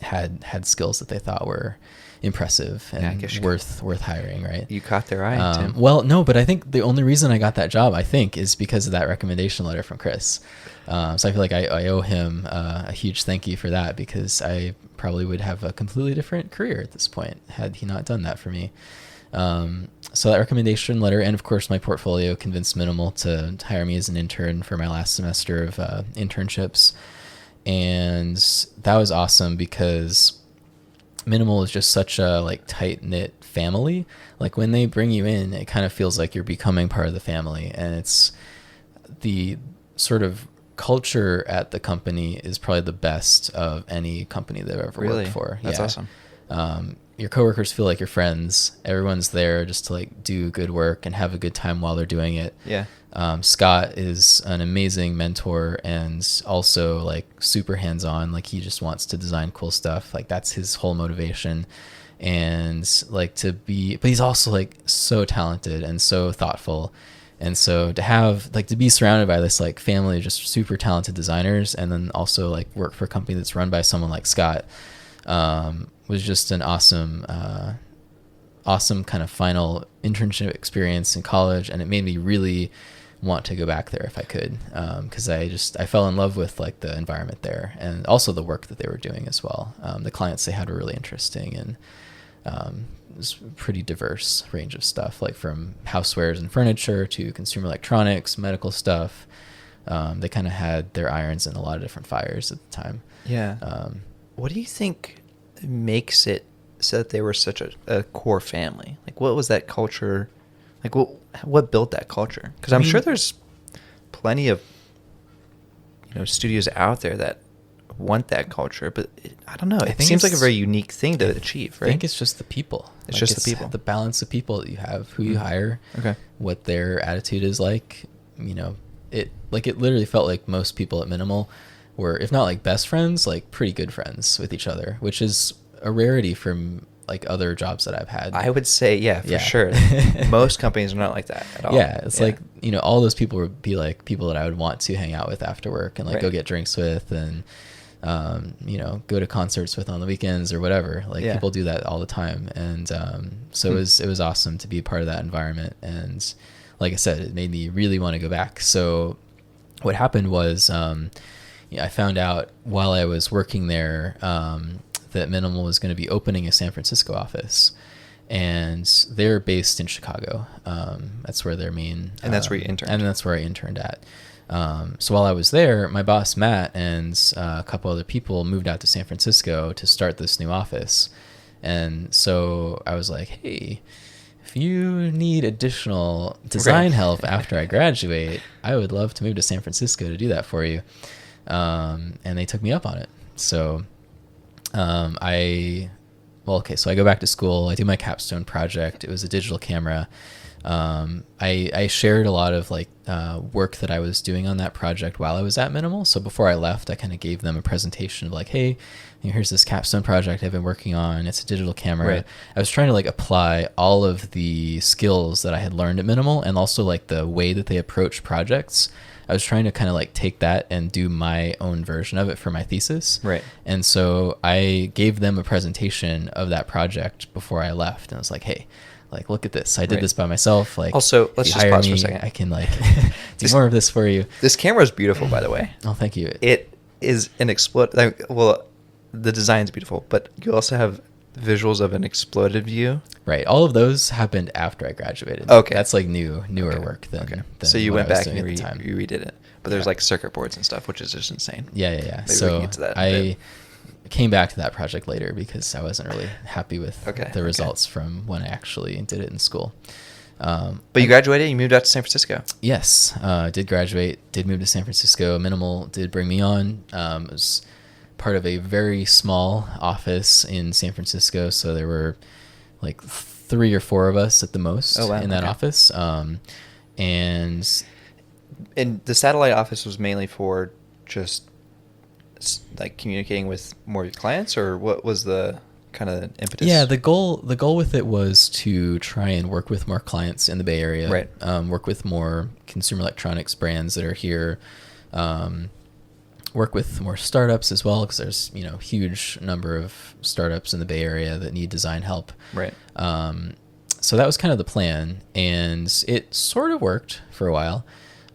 had skills that they thought were impressive and worth hiring, right? You caught their eye, Tim. Well, no, but I think the only reason I got that job, I think, is because of that recommendation letter from Chris. So I feel like I owe him a huge thank you for that, because I probably would have a completely different career at this point had he not done that for me. So that recommendation letter, and of course my portfolio, convinced Minimal to hire me as an intern for my last semester of internships. And that was awesome, because Minimal is just such a like tight-knit family. Like when they bring you in, it kind of feels like you're becoming part of the family, and it's the sort of culture at the company is probably the best of any company that I've ever worked for. That's awesome. Your coworkers feel like your friends. Everyone's there just to like do good work and have a good time while they're doing it. Yeah. Scott is an amazing mentor and also like super hands-on. Like he just wants to design cool stuff. Like that's his whole motivation. And like but he's also like so talented and so thoughtful. And so to be surrounded by this like family of just super talented designers, and then also like work for a company that's run by someone like Scott, was just an awesome kind of final internship experience in college. And it made me really want to go back there if I could, because I fell in love with like the environment there, and also the work that they were doing as well. The clients they had were really interesting, and it was a pretty diverse range of stuff, like from housewares and furniture to consumer electronics, medical stuff. They kind of had their irons in a lot of different fires at the time. Yeah. What do you think makes it so that they were such a core family? Like, what was that culture? Like, what built that culture? Because I'm sure there's plenty of, studios out there that want that culture, but I don't know. It seems like a very unique thing to achieve, right? I think it's just the people. It's just the people. The balance of people that you have, who you hire, what their attitude is like. It literally felt like most people at Minimal were, if not like best friends, like pretty good friends with each other, which is a rarity from like other jobs that I've had. I would say, for sure. Most companies are not like that at all. Yeah, it's like, all those people would be like people that I would want to hang out with after work and like go get drinks with, and go to concerts with on the weekends or whatever. Like people do that all the time, and so it was awesome to be a part of that environment. And like I said, it made me really want to go back. So what happened was I found out while I was working there that Minimal was going to be opening a San Francisco office, and they're based in Chicago. That's where their main... And that's where you interned. And that's where I interned at. So while I was there, my boss, Matt, and a couple other people moved out to San Francisco to start this new office. And so I was like, hey, if you need additional design help after I graduate, I would love to move to San Francisco to do that for you. And they took me up on it. So so I go back to school. I do my capstone project. It was a digital camera. I shared a lot of like work that I was doing on that project while I was at Minimal. So before I left, I kind of gave them a presentation of like, hey, here's this capstone project I've been working on. It's a digital camera. Right. I was trying to like apply all of the skills that I had learned at Minimal, and also like the way that they approach projects. I was trying to kind of like take that and do my own version of it for my thesis. Right. And so I gave them a presentation of that project before I left, and I was like, hey, like, look at this. I did this by myself. Like, also, let's just pause for a second. I can like do more of this for you. This camera is beautiful, by the way. Oh, thank you. It is an well, the design's beautiful, but you also have visuals of an exploded view. Right. All of those happened after I graduated. Okay. That's like newer work than So you what went I was back and doing at the time. you redid it. But there's like circuit boards and stuff, which is just insane. Yeah. Maybe we So can get to that in a I bit. came back to that project later because I wasn't really happy with the results from when I actually did it in school. But you graduated, you moved out to San Francisco. Yes, did graduate, did move to San Francisco. Minimal did bring me on. It was part of a very small office in San Francisco, so there were like 3 or 4 of us at the most in that office. And the satellite office was mainly for just like communicating with more clients, or what was the kind of impetus? Yeah, the goal with it was to try and work with more clients in the Bay Area, right? Work with more consumer electronics brands that are here, work with more startups as well, because there's huge number of startups in the Bay Area that need design help, right? So that was kind of the plan, and it sort of worked for a while.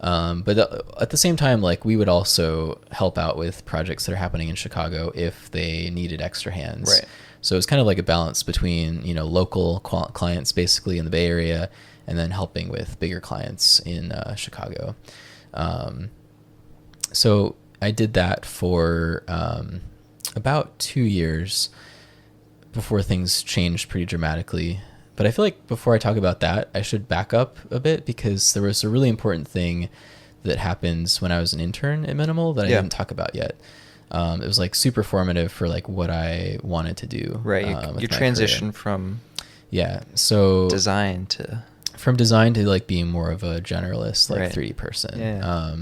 But at the same time, like, we would also help out with projects that are happening in Chicago if they needed extra hands. Right. So it's kind of like a balance between, local clients basically in the Bay Area, and then helping with bigger clients in Chicago. So I did that for about 2 years before things changed pretty dramatically. But I feel like before I talk about that, I should back up a bit, because there was a really important thing that happened when I was an intern at Minimal that I didn't talk about yet. It was like super formative for like what I wanted to do. Right. Your transition from design to like being more of a generalist, like 3D person. Yeah.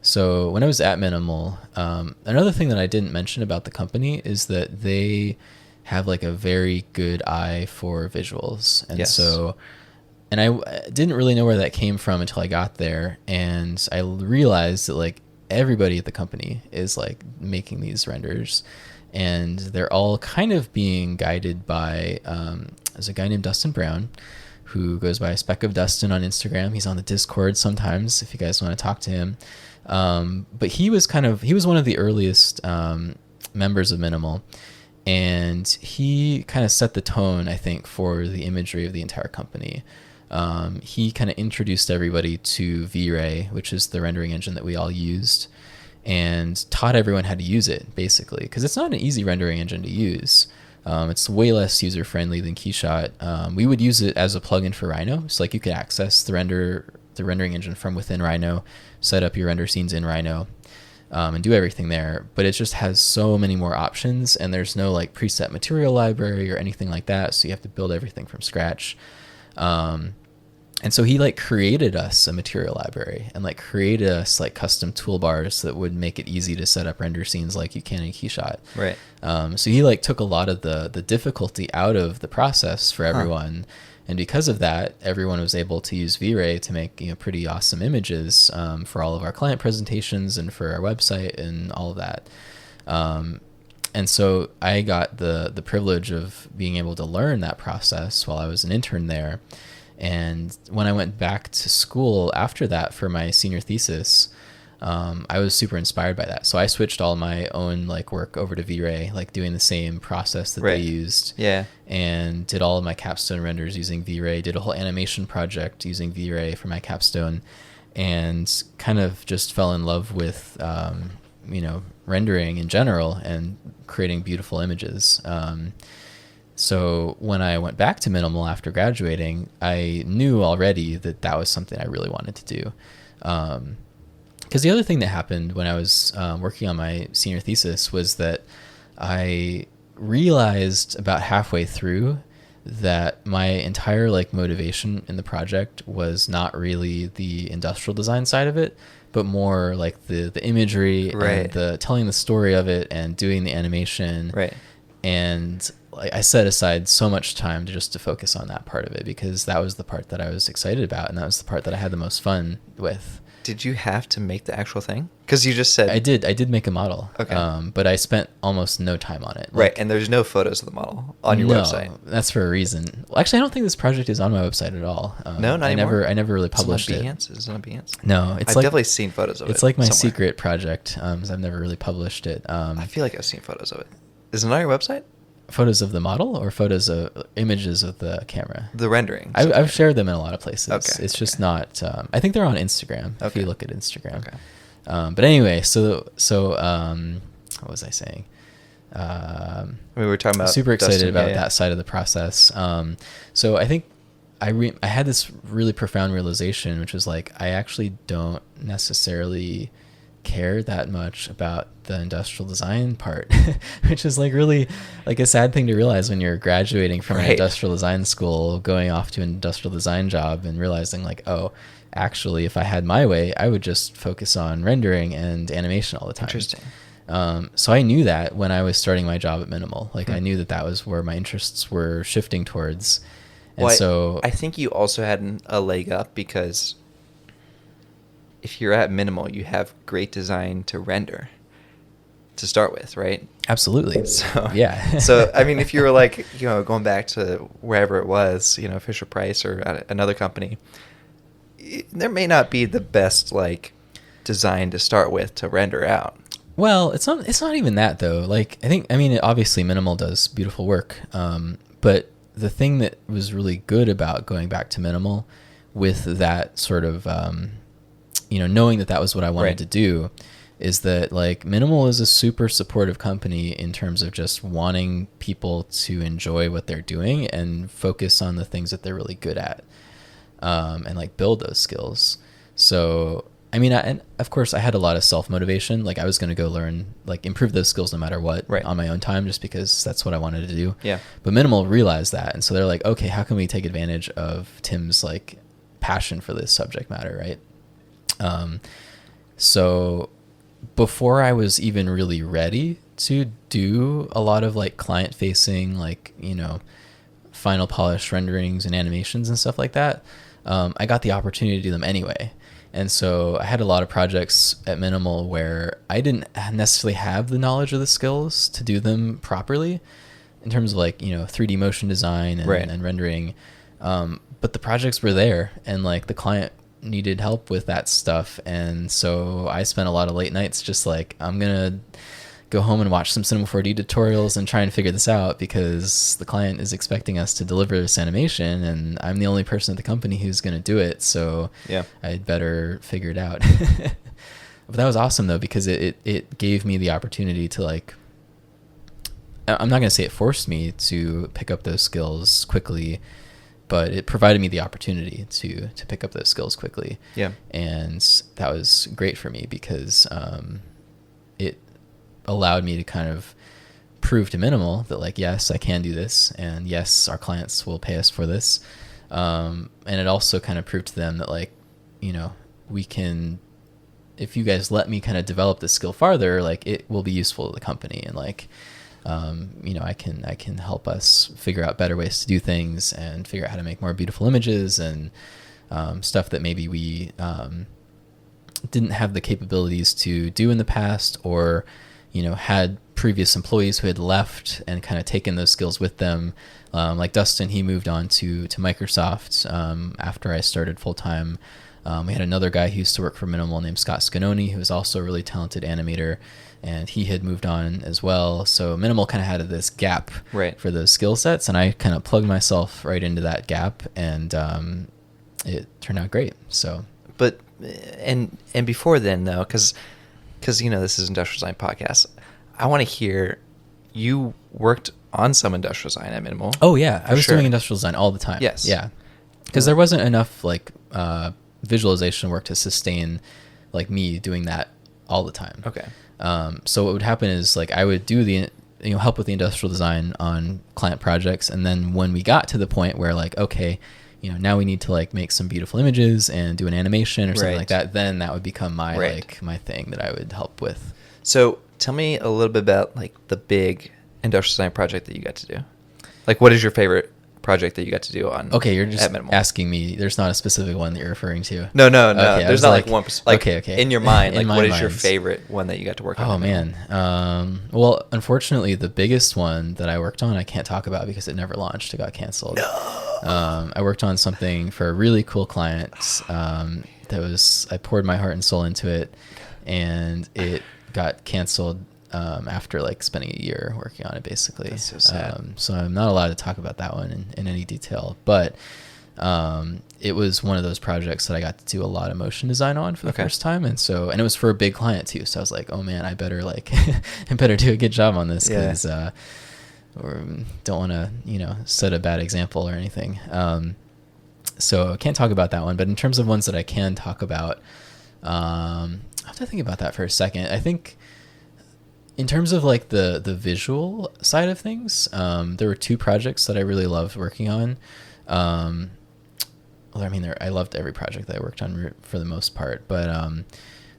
So when I was at Minimal, another thing that I didn't mention about the company is that they have like a very good eye for visuals. And I didn't really know where that came from until I got there, and I realized that like everybody at the company is like making these renders, and they're all kind of being guided by there's a guy named Dustin Brown who goes by Speck of Dustin on Instagram. He's on the Discord sometimes if you guys want to talk to him. But he was one of the earliest members of Minimal. And he kind of set the tone, I think, for the imagery of the entire company. He kind of introduced everybody to V-Ray, which is the rendering engine that we all used, and taught everyone how to use it, basically, because it's not an easy rendering engine to use. It's way less user-friendly than Keyshot. We would use it as a plugin for Rhino, so like you could access the rendering engine from within Rhino, set up your render scenes in Rhino, and do everything there. But it just has so many more options, and there's no like preset material library or anything like that, so you have to build everything from scratch. And so he like created us a material library and like created us like custom toolbars that would make it easy to set up render scenes like you can in Keyshot. Right. So he like took a lot of the difficulty out of the process for everyone. And because of that, everyone was able to use V-Ray to make pretty awesome images for all of our client presentations and for our website and all of that. And so I got the privilege of being able to learn that process while I was an intern there. And when I went back to school after that for my senior thesis, I was super inspired by that. So I switched all my own like work over to V-Ray, like doing the same process that they used. Yeah. And did all of my capstone renders using V-Ray, did a whole animation project using V-Ray for my capstone, and kind of just fell in love with, rendering in general and creating beautiful images. So when I went back to Minimal after graduating, I knew already that was something I really wanted to do. Because the other thing that happened when I was working on my senior thesis was that I realized about halfway through that my entire like motivation in the project was not really the industrial design side of it, but more like the imagery and the telling the story of it and doing the animation. Right. And like I set aside so much time to focus on that part of it, because that was the part that I was excited about, and that was the part that I had the most fun with. Did you have to make the actual thing? Because you just said... I did make a model. Okay. But I spent almost no time on it. Right, and there's no photos of the model on your website. That's for a reason. Well, actually, I don't think this project is on my website at all. No, not anymore? I never really published it. Is it on Behance? No, I've definitely seen photos of it. It's like my somewhere. secret project, 'cause I've never really published it. I feel like I've seen photos of it. Is it on your website? Photos of the model or photos of images of the camera? The rendering. I've shared them in a lot of places. Okay. It's just not. I think they're on Instagram. If Okay. you look at Instagram. Okay. But anyway, so what was I saying? We were talking about super excited Dustin, about yeah. that side of the process. So I think I had this really profound realization, which was like, I actually don't necessarily care that much about the industrial design part, which is like really like a sad thing to realize when you're graduating from an industrial design school, going off to an industrial design job and realizing like, oh, actually, if I had my way, I would just focus on rendering and animation all the time. Interesting. So I knew that when I was starting my job at Minimal, like I knew that was where my interests were shifting towards. And well, so I think you also had a leg up, because if you're at Minimal, you have great design to render to start with, right? Absolutely. So yeah. So I mean, if you were like, going back to wherever it was, Fisher Price or at another company, there may not be the best like design to start with to render out. Well, it's not even that though. Like I mean obviously Minimal does beautiful work, but the thing that was really good about going back to Minimal with that sort of knowing that was what I wanted to do, is that like Minimal is a super supportive company in terms of just wanting people to enjoy what they're doing and focus on the things that they're really good at, and like build those skills. So I mean, and of course I had a lot of self-motivation. Like I was going to go learn, like improve those skills no matter what, on my own time, just because that's what I wanted to do. Yeah. But Minimal realized that. And so they're like, okay, how can we take advantage of Tim's like passion for this subject matter, right? So before I was even really ready to do a lot of like client facing, like, final polish renderings and animations and stuff like that, I got the opportunity to do them anyway. And so I had a lot of projects at Minimal where I didn't necessarily have the knowledge or the skills to do them properly in terms of like, 3D motion design and rendering. But the projects were there, and like the client needed help with that stuff. And so I spent a lot of late nights just like, I'm going to go home and watch some Cinema 4D tutorials and try and figure this out, because the client is expecting us to deliver this animation and I'm the only person at the company who's going to do it. So yeah, I'd better figure it out. But that was awesome though, because it gave me the opportunity to like, I'm not going to say it forced me to pick up those skills quickly, but it provided me the opportunity to pick up those skills quickly. Yeah. And that was great for me, because it allowed me to kind of prove to Minimal that like, yes, I can do this, and yes, our clients will pay us for this. And it also kind of proved to them that like, we can, if you guys let me kind of develop this skill farther, like it will be useful to the company, and like, I can help us figure out better ways to do things and figure out how to make more beautiful images and stuff that maybe we didn't have the capabilities to do in the past, or had previous employees who had left and kind of taken those skills with them. Like Dustin, he moved on to Microsoft after I started full time. We had another guy who used to work for Minimal named Scott Scanoni, who was also a really talented animator, and he had moved on as well. So Minimal kind of had this gap for those skill sets, and I kind of plugged myself right into that gap, and it turned out great. So, but and before then though, because this is Industrial Design Podcast, I want to hear, you worked on some industrial design at Minimal. Oh yeah, I was doing industrial design all the time. Yes. Yeah, because there wasn't enough like visualization work to sustain like me doing that all the time. Okay. So what would happen is like I would do the help with the industrial design on client projects. And then when we got to the point where like, okay, now we need to like make some beautiful images and do an animation or something like that, then that would become my like my thing that I would help with. So tell me a little bit about like the big industrial design project that you got to do. Like, what is your favorite project that you got to do on? Okay, you're just asking me. There's not a specific one that you're referring to. No. Okay, there's not like one. Like, okay. In your mind, like, what is your mind. favorite one that you got to work on? Oh man. Well, unfortunately, the biggest one that I worked on, I can't talk about because it never launched. It got canceled. No. I worked on something for a really cool client. I poured my heart and soul into it, and it got canceled after like spending a year working on it, basically. That's so sad. So I'm not allowed to talk about that one in any detail, but it was one of those projects that I got to do a lot of motion design on for the first time, and it was for a big client too. So I was like, oh man, I better do a good job on this because or don't want to set a bad example or anything. So I can't talk about that one, but in terms of ones that I can talk about, I have to think about that for a second. I think in terms of like the visual side of things, there were two projects that I really loved working on. I loved every project that I worked on for the most part, but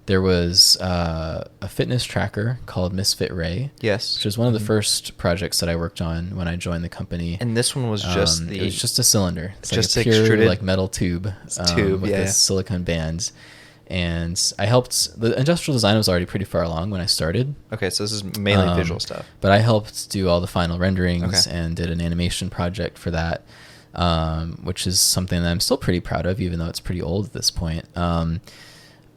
there was a fitness tracker called Misfit Ray. Yes. Which was one of the first projects that I worked on when I joined the company. And this one was just it was just a cylinder. It's just like a pure extruded like metal tube, with a silicone band. And I helped. The industrial design was already pretty far along when I started. Okay, so this is mainly visual stuff. But I helped do all the final renderings and did an animation project for that, which is something that I'm still pretty proud of, even though it's pretty old at this point. I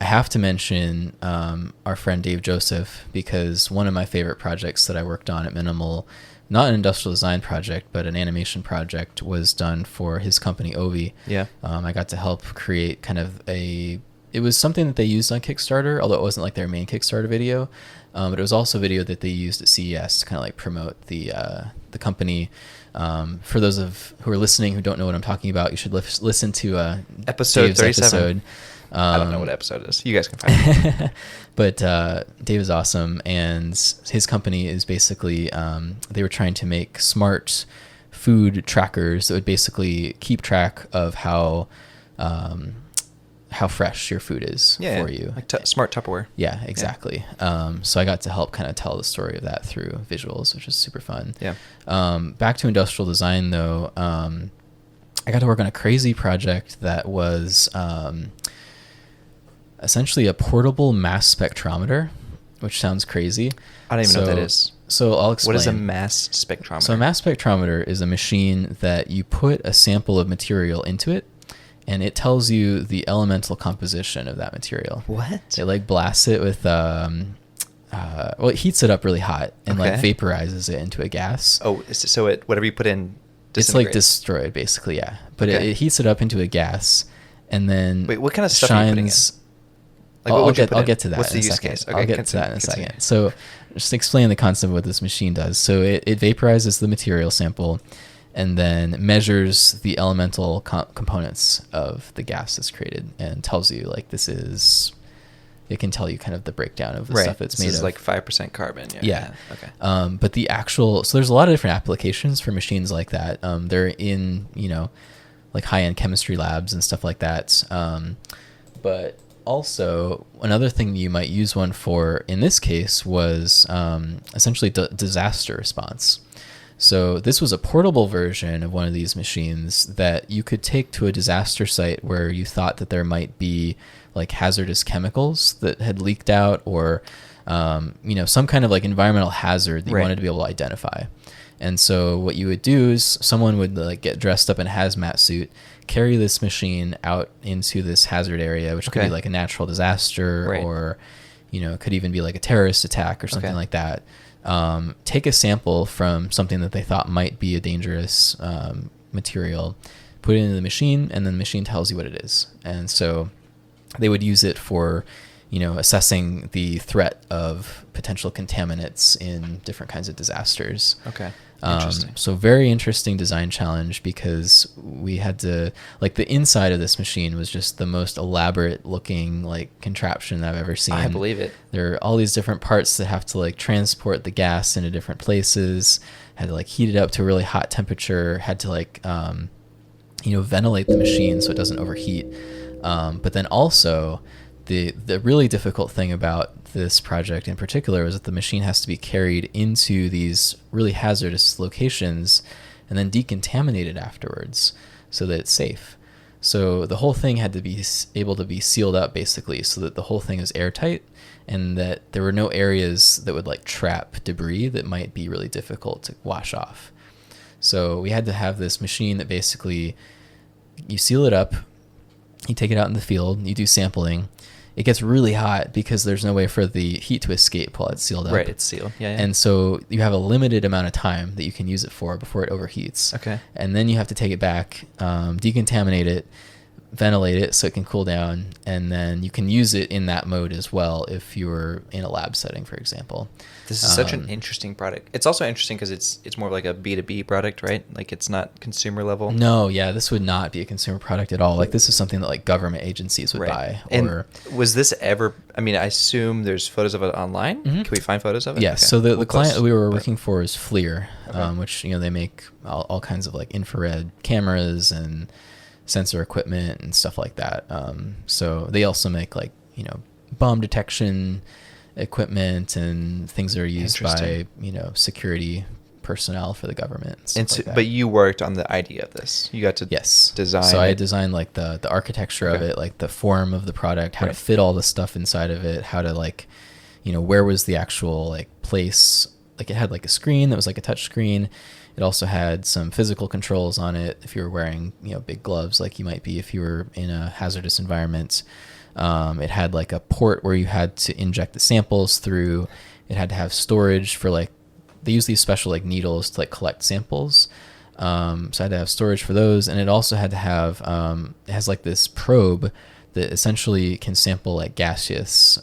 have to mention our friend Dave Joseph, because one of my favorite projects that I worked on at Minimal, not an industrial design project, but an animation project, was done for his company, Ovi. Yeah. I got to help create kind of it was something that they used on Kickstarter, although it wasn't like their main Kickstarter video, but it was also a video that they used at CES to kind of like promote the company. For those who are listening who don't know what I'm talking about, you should listen to episode Dave's 37. Episode. I don't know what episode it is. You guys can find it. But Dave is awesome, and his company is basically they were trying to make smart food trackers that would basically keep track of how fresh your food is for you. Like smart Tupperware. Yeah, exactly. Yeah. So I got to help kind of tell the story of that through visuals, which is super fun. Yeah. Back to industrial design though, I got to work on a crazy project that was essentially a portable mass spectrometer, which sounds crazy. I don't even know what that is. So I'll explain. What is a mass spectrometer? So a mass spectrometer is a machine that you put a sample of material into it, and it tells you the elemental composition of that material. What? It like blasts it with, it heats it up really hot and like vaporizes it into a gas. Oh, so whatever you put in, it's like destroyed basically, yeah. But it heats it up into a gas, and then wait, what kind of stuff are you putting in? Like, I'll get to that. What's the use case? Okay, I'll get to that in a second. So just explain the concept of what this machine does. So it vaporizes the material sample and then measures the elemental components of the gas that's created and tells you like it can tell you kind of the breakdown of the stuff it's made of. This is like 5% carbon. Yeah. Okay. But so there's a lot of different applications for machines like that. They're in, like high-end chemistry labs and stuff like that. But also, another thing you might use one for in this case was essentially disaster response. So this was a portable version of one of these machines that you could take to a disaster site where you thought that there might be like hazardous chemicals that had leaked out, or some kind of like environmental hazard that you wanted to be able to identify. And so what you would do is someone would like get dressed up in a hazmat suit, carry this machine out into this hazard area, which could be like a natural disaster, or it could even be like a terrorist attack or something like that. Take a sample from something that they thought might be a dangerous material, put it into the machine, and then the machine tells you what it is. And so they would use it for assessing the threat of potential contaminants in different kinds of disasters. Okay. Interesting. So very interesting design challenge, because we had to, like, the inside of this machine was just the most elaborate looking like contraption I've ever seen. I believe it. There are all these different parts that have to like transport the gas into different places, had to like heat it up to a really hot temperature, had to like, ventilate the machine so it doesn't overheat. But then also the really difficult thing about this project in particular was that the machine has to be carried into these really hazardous locations and then decontaminated afterwards so that it's safe. So the whole thing had to be able to be sealed up basically, so that the whole thing is airtight and that there were no areas that would like trap debris that might be really difficult to wash off. So we had to have this machine that basically, you seal it up, you take it out in the field, you do sampling. It gets really hot because there's no way for the heat to escape while it's sealed up. Right, it's sealed. Yeah. And so you have a limited amount of time that you can use it for before it overheats. Okay. And then you have to take it back, decontaminate it, ventilate it so it can cool down, and then you can use it in that mode as well if you're in a lab setting, for example. This is such an interesting product. It's also interesting because it's more like a B2B product, right? Like it's not consumer level. No, yeah, this would not be a consumer product at all. Like this is something that like government agencies would buy. And was this ever, I mean, I assume there's photos of it online. Mm-hmm. Can we find photos of it? Yes. Okay. So the client that we were working for is FLIR, which, they make all kinds of like infrared cameras and sensor equipment and stuff like that. So they also make like, bomb detection equipment and things that are used by, security personnel for the government. And so, but you worked on the idea of this. You got to design. So I designed like the architecture of it, like the form of the product, how to fit all the stuff inside of it, how to like, where was the actual like place. Like it had like a screen that was like a touch screen. It also had some physical controls on it if you were wearing, big gloves like you might be if you were in a hazardous environment. It had like a port where you had to inject the samples through. It had to have storage for like, they use these special like needles to like collect samples. So I had to have storage for those. And it also had to have, it has like this probe that essentially can sample like gaseous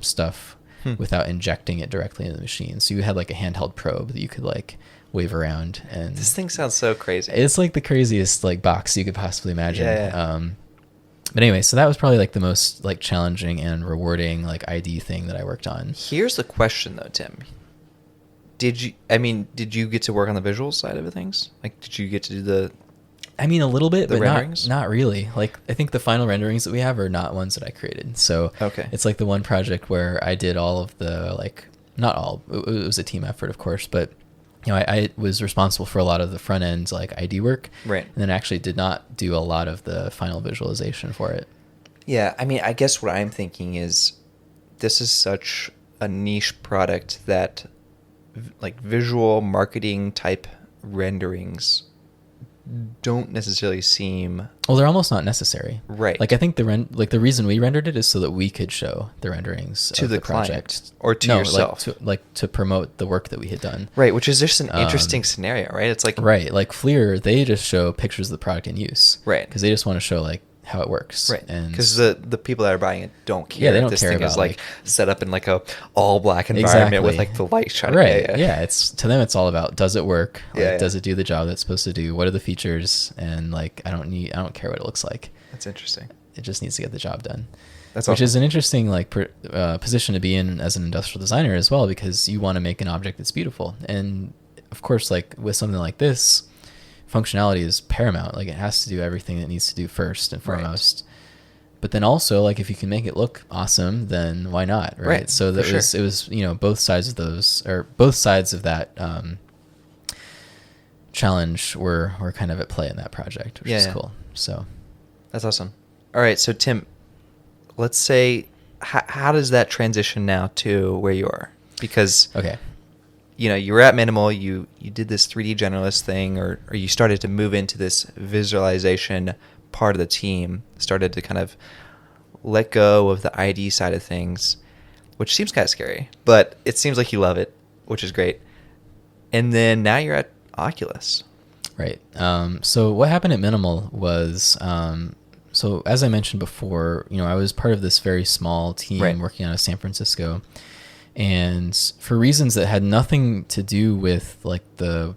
stuff without injecting it directly into the machine. So you had like a handheld probe that you could like wave around. And this thing sounds so crazy. It's like the craziest like box you could possibly imagine. Yeah. But anyway, so that was probably like the most like challenging and rewarding like ID thing that I worked on. Here's the question though, Tim. Did you get to work on the visual side of things? Like, did you get to do a little bit, but renderings? Not really. Like, I think the final renderings that we have are not ones that I created. So it's like the one project where I did all of the, like, not all, it was a team effort, of course, but I was responsible for a lot of the front end like ID work, right? And then actually did not do a lot of the final visualization for it. Yeah, I guess what I'm thinking is, this is such a niche product that, like, visual marketing type renderings don't necessarily seem... Well, they're almost not necessary. Right. Like, I think the reason we rendered it is so that we could show the renderings to of the project. Client, or to yourself. To promote the work that we had done. Right, which is just an interesting scenario, right? It's like... Right, like FLIR, they just show pictures of the product in use. Right. Because they just want to show, like, how it works. Right. Because the people that are buying it don't care. Yeah, they don't this care thing about is like set up in like a all black environment with like the light shining. Right. Yeah. It's to them it's all about, does it work? Like, does it do the job that it's supposed to do? What are the features? And like I don't care what it looks like. That's interesting. It just needs to get the job done. That's which is an interesting like position to be in as an industrial designer as well, because you want to make an object that's beautiful. And of course, like with something like this, functionality is paramount. Like it has to do everything it needs to do first and foremost. Right. But then also, like, if you can make it look awesome, then why not, right? So it was both sides of those, or both sides of that challenge were kind of at play in that project, which is cool. So that's awesome. All right, so Tim, let's say, how does that transition now to where you are? Because you were at Minimal, you did this 3D generalist thing, or you started to move into this visualization part of the team, started to kind of let go of the ID side of things, which seems kind of scary, but it seems like you love it, which is great. And then now you're at Oculus. Right. So what happened at Minimal was so as I mentioned before, I was part of this very small team Right. working out of San Francisco, and for reasons that had nothing to do with like the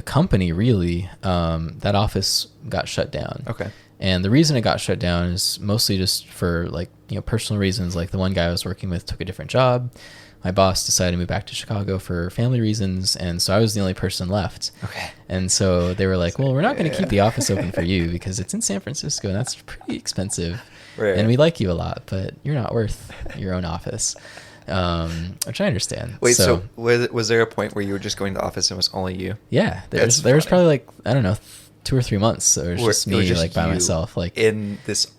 company really, that office got shut down. Okay. And the reason it got shut down is mostly just for like, personal reasons. Like the one guy I was working with took a different job. My boss decided to move back to Chicago for family reasons. And so I was the only person left. Okay. And so they were like, well, we're not going to keep the office open for you because it's in San Francisco and that's pretty expensive. Right. And we like you a lot, but you're not worth your own office. Which I understand. Wait, so was there a point where you were just going to the office and it was only you? Yeah. There was probably like, I don't know, 2 or 3 months. It was just me like by myself, like in this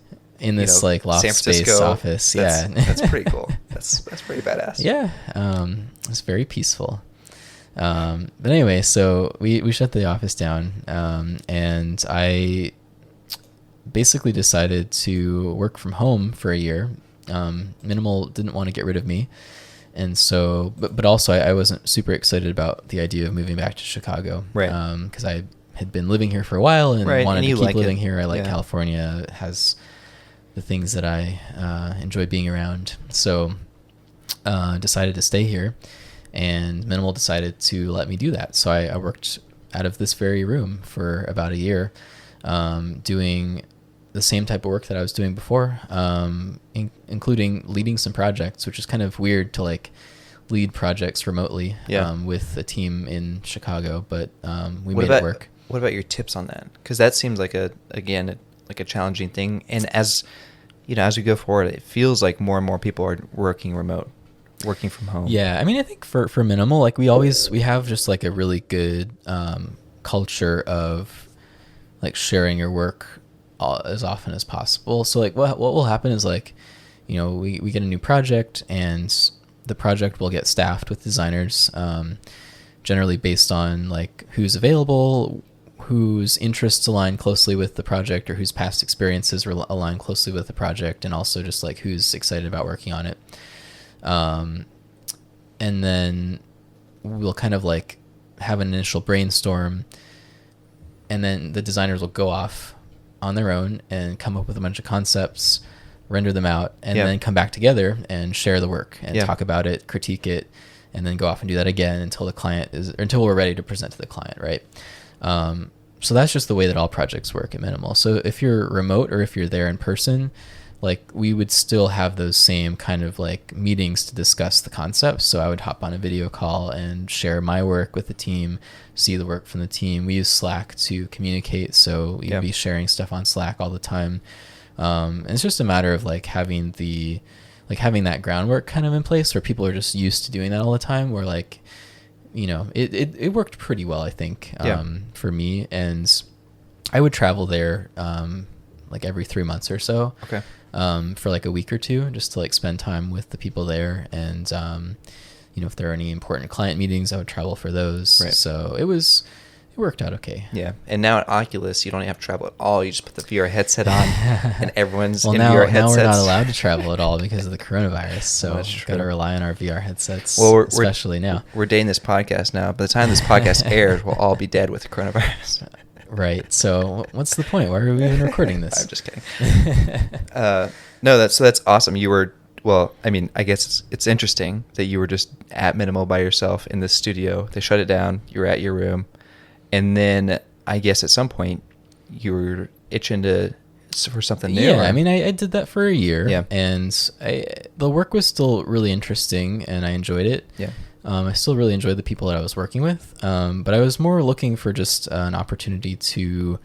like loft San space Francisco office. Yeah. That's pretty cool. That's pretty badass. Yeah. It's very peaceful. But anyway, so we shut the office down. And I basically decided to work from home for a year. Minimal didn't want to get rid of me. And so, but also I wasn't super excited about the idea of moving back to Chicago. Right. Cause I had been living here for a while and wanted to keep living here. I like California. It has the things that I enjoy being around. So decided to stay here, and Minimal decided to let me do that. So I worked out of this very room for about a year, doing the same type of work that I was doing before, including leading some projects, which is kind of weird to like lead projects remotely with a team in Chicago, but we made it work. What about your tips on that? Because that seems like a challenging thing. And as as we go forward, it feels like more and more people are working remote, working from home. Yeah, I mean, I think for Minimal, like we have just like a really good culture of like sharing your work as often as possible. So like what will happen is like, we get a new project and the project will get staffed with designers, generally based on like who's available, whose interests align closely with the project, or whose past experiences align closely with the project, and also just like who's excited about working on it. And then we'll kind of like have an initial brainstorm, and then the designers will go off on their own and come up with a bunch of concepts, render them out, and then come back together and share the work and talk about it, critique it, and then go off and do that again until we're ready to present to the client, right? So that's just the way that all projects work at Minimal. So if you're remote or if you're there in person, like we would still have those same kind of like meetings to discuss the concepts. So I would hop on a video call and share my work with the team, see the work from the team. We use Slack to communicate, so you'd be sharing stuff on Slack all the time. And it's just a matter of like having that groundwork kind of in place where people are just used to doing that all the time, where like, it worked pretty well, I think, for me. And I would travel there like every 3 months or so. Okay. For like a week or two, just to like spend time with the people there. And, if there are any important client meetings, I would travel for those. Right. So it worked out okay. Yeah. And now at Oculus, you don't have to travel at all. You just put the VR headset on and everyone's in VR headsets. Now we're not allowed to travel at all because of the coronavirus. So we've got to rely on our VR headsets, especially now. We're dating this podcast now. By the time this podcast airs, we'll all be dead with the coronavirus. Right. So what's the point? Why are we even recording this? I'm just kidding. No, that's awesome. You were, I guess it's interesting that you were just at Minimal by yourself in the studio. They shut it down. You were at your room. And then I guess at some point you were itching for something new. Yeah, I mean, I did that for a year. Yeah. And the work was still really interesting and I enjoyed it. Yeah. I still really enjoyed the people that I was working with. But I was more looking for just an opportunity to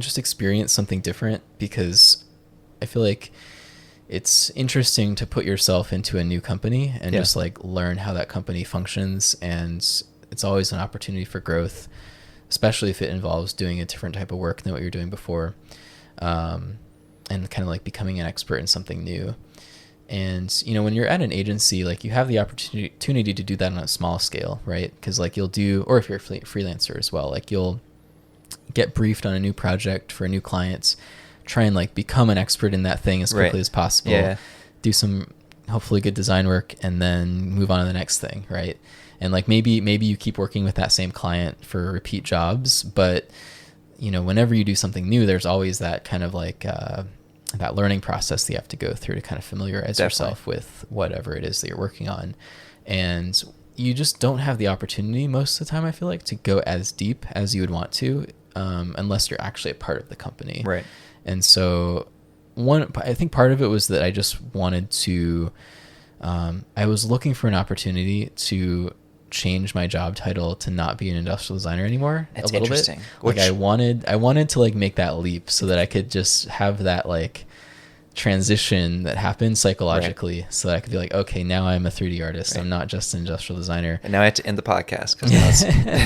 just experience something different, because I feel like it's interesting to put yourself into a new company and just like learn how that company functions. And it's always an opportunity for growth, especially if it involves doing a different type of work than what you're doing before, and kind of like becoming an expert in something new. And, when you're at an agency, like you have the opportunity to do that on a small scale, right? Because like or if you're a freelancer as well, like you'll get briefed on a new project for a new client, try and like become an expert in that thing as quickly as possible, do some hopefully good design work, and then move on to the next thing, right? And like maybe you keep working with that same client for repeat jobs, but whenever you do something new, there's always that kind of like that learning process that you have to go through to kind of familiarize yourself with whatever it is that you're working on. And you just don't have the opportunity most of the time, I feel like, to go as deep as you would want to, unless you're actually a part of the company. Right. And so I think part of it was that I just wanted to, I was looking for an opportunity to change my job title to not be an industrial designer anymore. That's a little interesting. Bit. Like I wanted to like make that leap so that I could just have that like transition that happens psychologically, so that I could be like, okay, now I'm a 3D artist. Right. I'm not just an industrial designer. And now I have to end the podcast because no,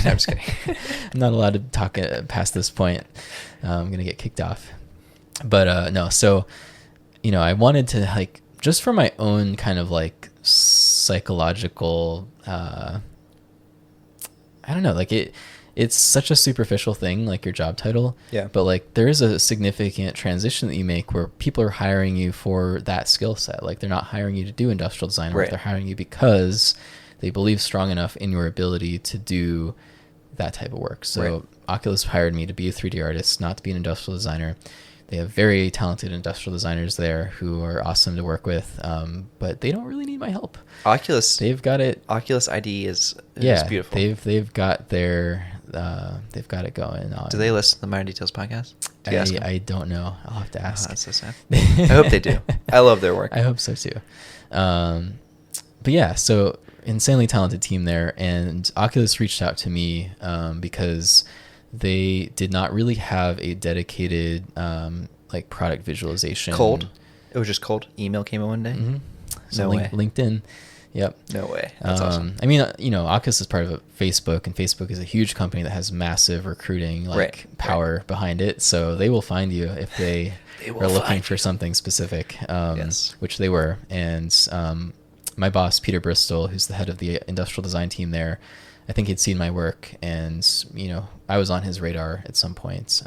I'm just kidding. I'm not allowed to talk past this point. I'm gonna get kicked off. But no, so I wanted to like, just for my own kind of like psychological I don't know, like it's such a superficial thing, like your job title. Yeah. But like there is a significant transition that you make where people are hiring you for that skill set. Like they're not hiring you to do industrial design work. Right. They're hiring you because they believe strong enough in your ability to do that type of work. So right. Oculus hired me to be a 3D artist, not to be an industrial designer. They have very talented industrial designers there who are awesome to work with, but they don't really need my help. Oculus, they've got it. Oculus ID is beautiful. They've got it going on. Do they listen to the Minor Details podcast? I don't know. I'll have to ask. Oh, that's so sad. I hope they do. I love their work. I hope so too. But yeah, so insanely talented team there, and Oculus reached out to me because they did not really have a dedicated like product visualization. Cold? It was just cold? Email came in one day? Mm-hmm. So no way. LinkedIn. Yep. No way. That's awesome. I mean, Oculus is part of Facebook, and Facebook is a huge company that has massive recruiting power behind it. So they will find you if they are looking for something specific, yes. Which they were. And my boss, Peter Bristol, who's the head of the industrial design team there, I think he'd seen my work, and I was on his radar at some point.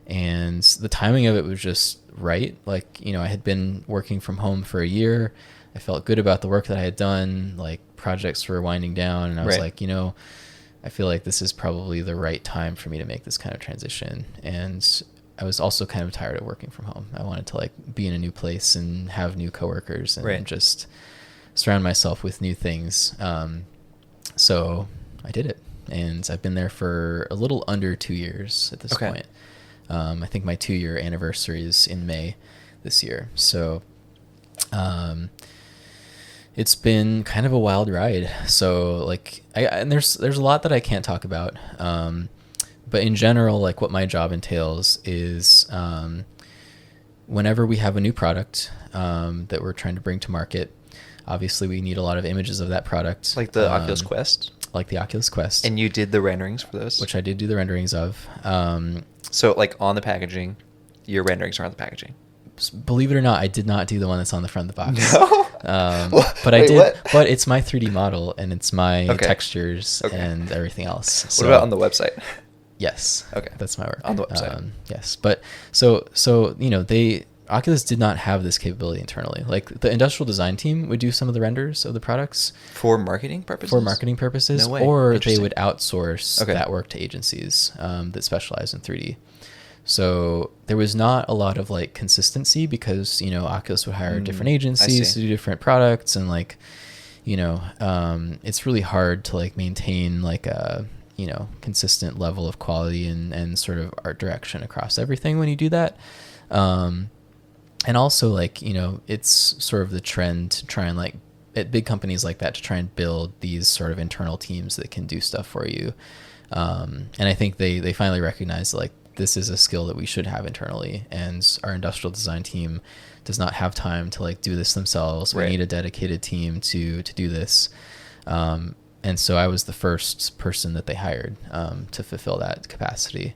And the timing of it was just right. Like, I had been working from home for a year. I felt good about the work that I had done. Like, projects were winding down, and I was like, I feel like this is probably the right time for me to make this kind of transition. And I was also kind of tired of working from home. I wanted to like be in a new place and have new coworkers and just surround myself with new things. So I did it, and I've been there for a little under 2 years at this point. I think my 2-year anniversary is in May this year. So it's been kind of a wild ride. So like, and there's a lot that I can't talk about. But in general, like what my job entails is whenever we have a new product that we're trying to bring to market, obviously we need a lot of images of that product. Like the Oculus Quest? Like the Oculus Quest. And you did the renderings for those? Which I did do the renderings of. So like on the packaging, your renderings are on the packaging? Believe it or not, I did not do the one that's on the front of the box. No? But wait, I did. What? But it's my 3D model, and it's my textures and everything else. What about on the website? Yes. Okay. That's my work. On the website. Yes. But so Oculus did not have this capability internally. Like the industrial design team would do some of the renders of the products for marketing purposes. No way. Or they would outsource that work to agencies that specialize in 3D. So there was not a lot of like consistency because Oculus would hire different agencies to do different products, and like it's really hard to like maintain like a consistent level of quality and sort of art direction across everything when you do that. And also like, it's sort of the trend to try and like at big companies like that to try and build these sort of internal teams that can do stuff for you. And I think they finally recognized like this is a skill that we should have internally, and our industrial design team does not have time to like do this themselves. We need a dedicated team to do this. And so I was the first person that they hired to fulfill that capacity.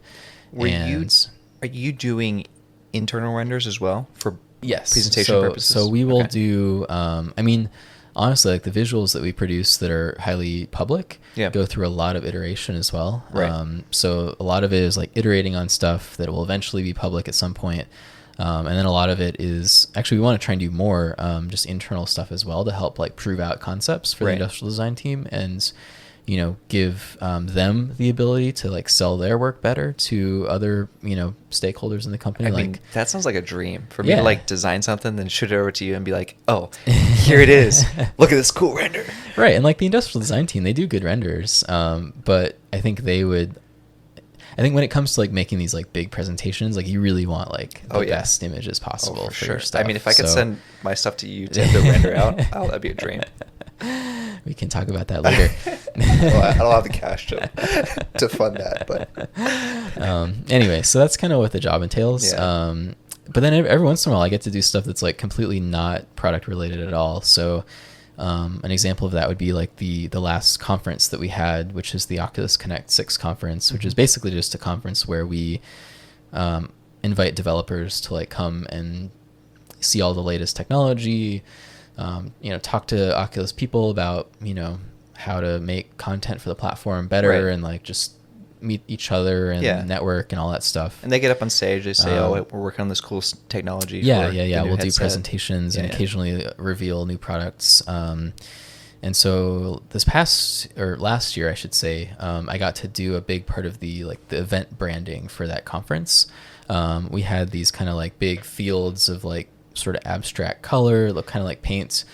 Are you doing internal renders as well for presentation purposes? So we will do, honestly, like the visuals that we produce that are highly public go through a lot of iteration as well. So a lot of it is like iterating on stuff that will eventually be public at some point. And then a lot of it is actually we want to try and do more just internal stuff as well to help like prove out concepts for the industrial design team. And give them the ability to like sell their work better to other, stakeholders in the company. I like mean, that sounds like a dream for me Yeah. to like design something, then shoot it over to you and be like, oh, here it is. Look at this cool render. Right. And like the industrial design team, they do good renders. But I think when it comes to like making these like big presentations, like you really want like the best images possible for your stuff. I mean, if I could send my stuff to you to have to render out, that'd be a dream. We can talk about that later. Well, I don't have the cash to fund that, but anyway, so that's kind of what the job entails. Yeah. But then every once in a while I get to do stuff that's like completely not product related at all. So an example of that would be like the last conference that we had, which is the Oculus Connect 6 conference, which is basically just a conference where we invite developers to like come and see all the latest technology, talk to Oculus people about, how to make content for the platform better, Right. and like just meet each other and network and all that stuff. and they get up on stage, they say, we're working on this cool technology. Yeah. for the new We'll do headset. presentations and Yeah. occasionally reveal new products. And so last year, I should say, I got to do a big part of the event branding for that conference. We had these kind of like big fields of like sort of abstract color, look kind of like paint.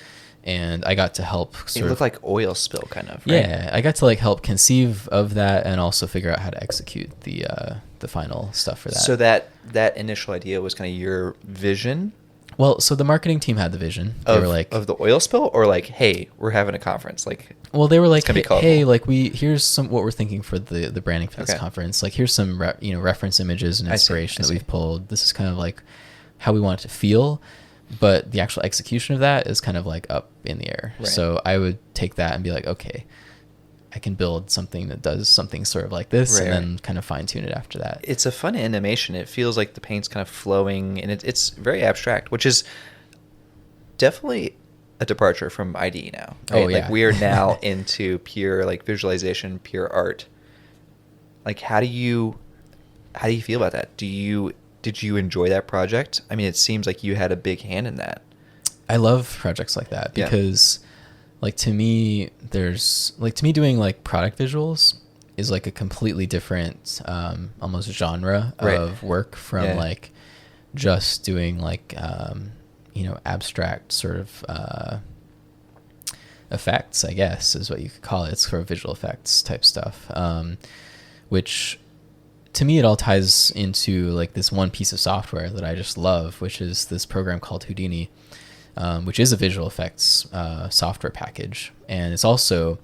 And I got to help It looked like oil spill kind of, right? Yeah, I got to like help conceive of that and also figure out how to execute the final stuff for that. So that initial idea was kind of your vision Well, so the marketing team had the vision. They were like, of the oil spill, or like, hey, we're having a conference. Like, well, they were like, gonna be colorful. hey, like here's what we're thinking for the branding for this Okay. conference. Like, here's some reference images and I see, inspiration I that see. we've pulled. This is kind of like how we want it to feel, but the actual execution of that is kind of like up in the air. Right. So I would take that and be like, okay, I can build something that does something sort of like this, Right, and then right. kind of fine tune it after that. it's a fun animation. It feels like the paint's kind of flowing, and it's very abstract, which is definitely a departure from IDE now. Right? Oh, yeah. Like, we are now into pure like visualization, pure art. Like, how do you feel about that? Did you enjoy that project? I mean, it seems like you had a big hand in that. I love projects like that Yeah. because, like, to me, doing like product visuals is like a completely different, almost genre Right. of work from Yeah. like just doing like, abstract sort of effects, I guess is what you could call it. It's sort of visual effects type stuff, which to me, it all ties into like this one piece of software that I just love, which is this program called Houdini, which is a visual effects software package. And it's also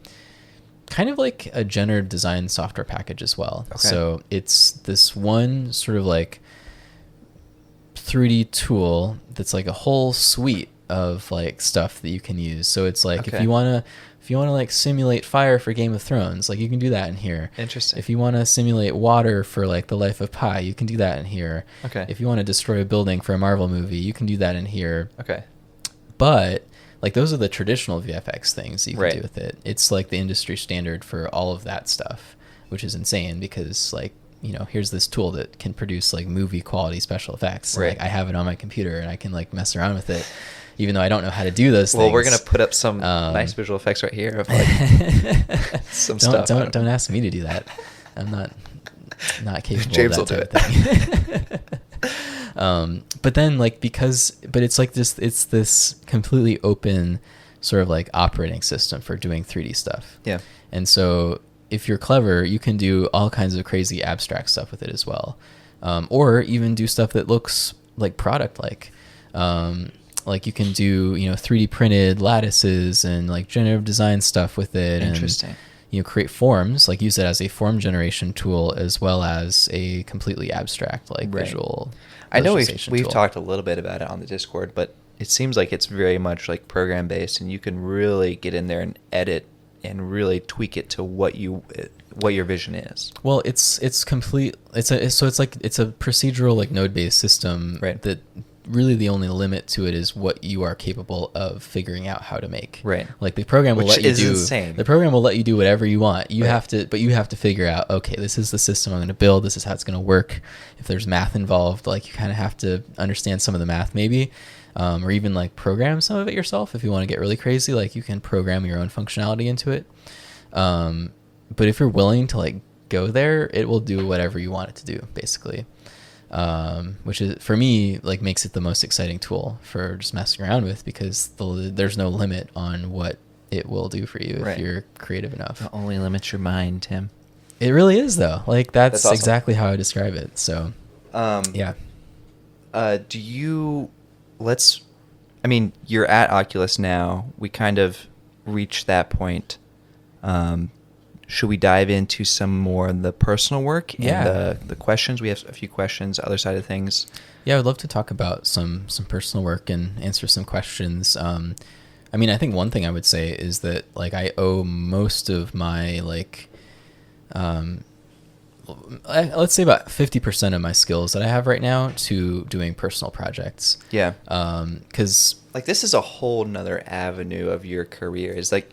kind of like a generative design software package as well. Okay. So it's this one sort of like 3D tool that's like a whole suite of like stuff that you can use. So it's like if Okay. you want to like simulate fire for Game of Thrones, like you can do that in here. Interesting. If you want to simulate water for like The Life of Pi, you can do that in here. Okay. If you want to destroy a building for a Marvel movie, you can do that in here. Okay. But like those are the traditional VFX things you can Right. do with it. It's like the industry standard for all of that stuff, which is insane because like, here's this tool that can produce like movie quality special effects. Right. Like I have it on my computer and I can like mess around with it, even though I don't know how to do those things. Well, we're gonna put up some nice visual effects right here of like some stuff. Don't ask me to do that. I'm not capable James of that will type of thing. But then but it's like it's this completely open sort of like operating system for doing 3D stuff. Yeah. And so if you're clever, you can do all kinds of crazy abstract stuff with it as well. Or even do stuff that looks like product like. Like you can do, 3D printed lattices and like generative design stuff with it. Interesting. And, create forms, like use it as a form generation tool as well as a completely abstract like Right. visual. I know visualization we've tool. talked a little bit about it on the Discord, but it seems like it's very much like program based, and you can really get in there and edit and really tweak it to what your vision is. Well, it's complete. It's a procedural like node based system. Right. That really the only limit to it is what you are capable of figuring out how to make. Right. Like the program will Which let you is do. insane. The program will let you do whatever you want. You Right. have to figure out. Okay, this is the system I'm going to build. This is how it's going to work. If there's math involved, like you kind of have to understand some of the math maybe. Or even like program some of it yourself if you want to get really crazy. Like you can program your own functionality into it. but if you're willing to like go there, it will do whatever you want it to do, basically. Which is, for me, like makes it the most exciting tool for just messing around with, because there's no limit on what it will do for you if you're creative enough. It only limits your mind, Tim. It really is, though. Like that's awesome. exactly how I describe it. So, yeah. I mean, you're at Oculus now. We kind of reached that point. Should we dive into some more of the personal work and the questions? We have a few questions, other side of things. Yeah, I would love to talk about some personal work and answer some questions. I mean, I think one thing I would say is that like I owe most of my like, let's say about 50% of my skills that I have right now to doing personal projects. Yeah. 'Cause like this is a whole nother avenue of your career. Is like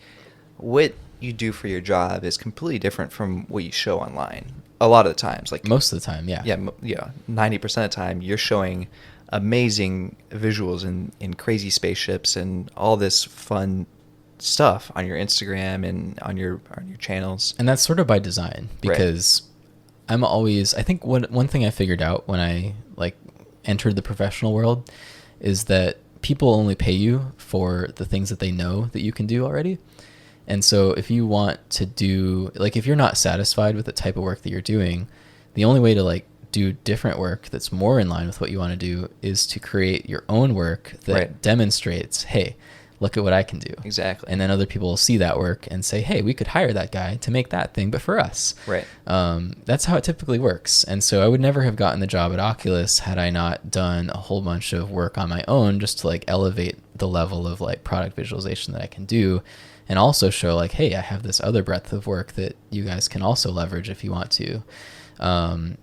what you do for your job is completely different from what you show online. A lot of the times, like most of the time, yeah. Yeah, 90% of the time, you're showing amazing visuals in crazy spaceships and all this fun stuff on your Instagram and on your channels. And that's sort of by design, because I'm always, I think one thing I figured out when I like entered the professional world is that people only pay you for the things that they know that you can do already. And so if you want to do, like, if you're not satisfied with the type of work that you're doing, the only way to like do different work that's more in line with what you want to do is to create your own work that demonstrates, hey, look at what I can do. Exactly. And then other people will see that work and say, hey, we could hire that guy to make that thing, but for us. Right. That's how it typically works. And so I would never have gotten the job at Oculus had I not done a whole bunch of work on my own just to like elevate the level of like product visualization that I can do, and also show like, hey, I have this other breadth of work that you guys can also leverage if you want to. And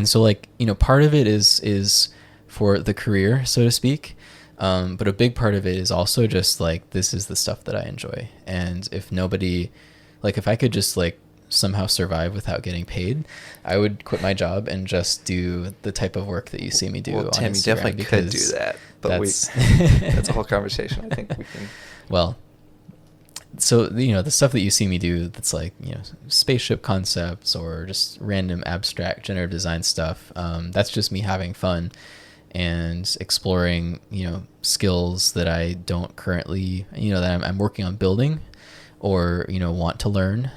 so like, you know, part of it is for the career, so to speak. But a big part of it is also just like, this is the stuff that I enjoy. And if nobody, like if I could just like somehow survive without getting paid, I would quit my job and just do the type of work that you see me do. Well, on Tim, Instagram, you definitely could do that, but that's a whole conversation. I think we can. Well, so, you know, the stuff that you see me do that's like, you know, spaceship concepts or just random abstract generative design stuff, that's just me having fun and exploring, you know, skills that I don't currently, you know, that I'm working on building or, you know, want to learn.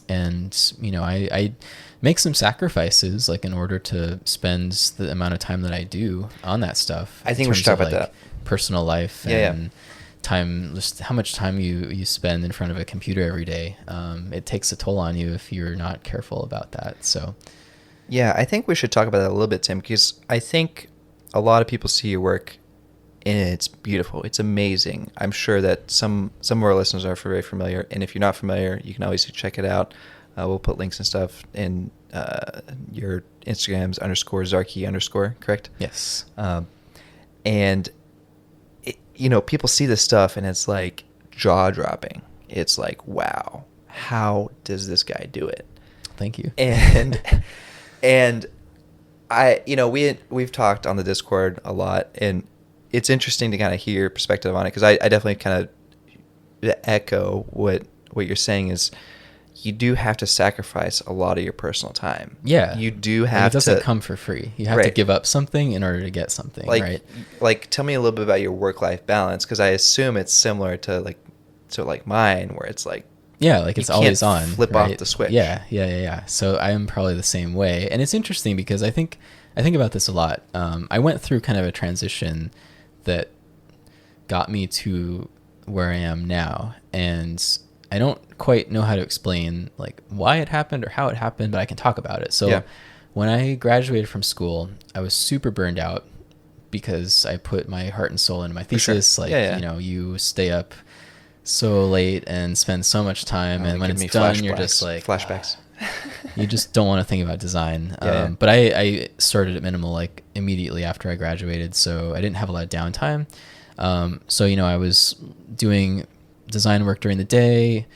And, you know, I make some sacrifices like in order to spend the amount of time that I do on that stuff. I think we should talk about that. Personal life and time, just how much time you spend in front of a computer every day. It takes a toll on you if you're not careful about that. So yeah, I think we should talk about that a little bit, Tim, because I think a lot of people see your work and it's beautiful. It's amazing. I'm sure that some of our listeners are very familiar, and if you're not familiar, you can always check it out. We'll put links and stuff in your Instagrams _Zarki_, correct? yes. And you know, people see this stuff and it's like jaw-dropping. It's like, wow, how does this guy do it? Thank you. And I, you know, we've talked on the Discord a lot, and it's interesting to kind of hear your perspective on it, because I definitely kind of echo what you're saying is you do have to sacrifice a lot of your personal time. Yeah. You do have to. It doesn't come for free. You have to give up something in order to get something, right? Like, tell me a little bit about your work-life balance, because I assume it's similar to mine, where it's like, yeah, like it's always on. Flip off the switch. Yeah. So I am probably the same way. And it's interesting because I think about this a lot. I went through kind of a transition that got me to where I am now. And I don't quite know how to explain like why it happened or how it happened, but I can talk about it. So when I graduated from school, I was super burned out because I put my heart and soul into my thesis. Sure. You know, you stay up so late and spend so much time, and when it's done, you're just like flashbacks. You just don't want to think about design. But I started at minimal like immediately after I graduated, so I didn't have a lot of downtime. So you know, I was doing design work during the day,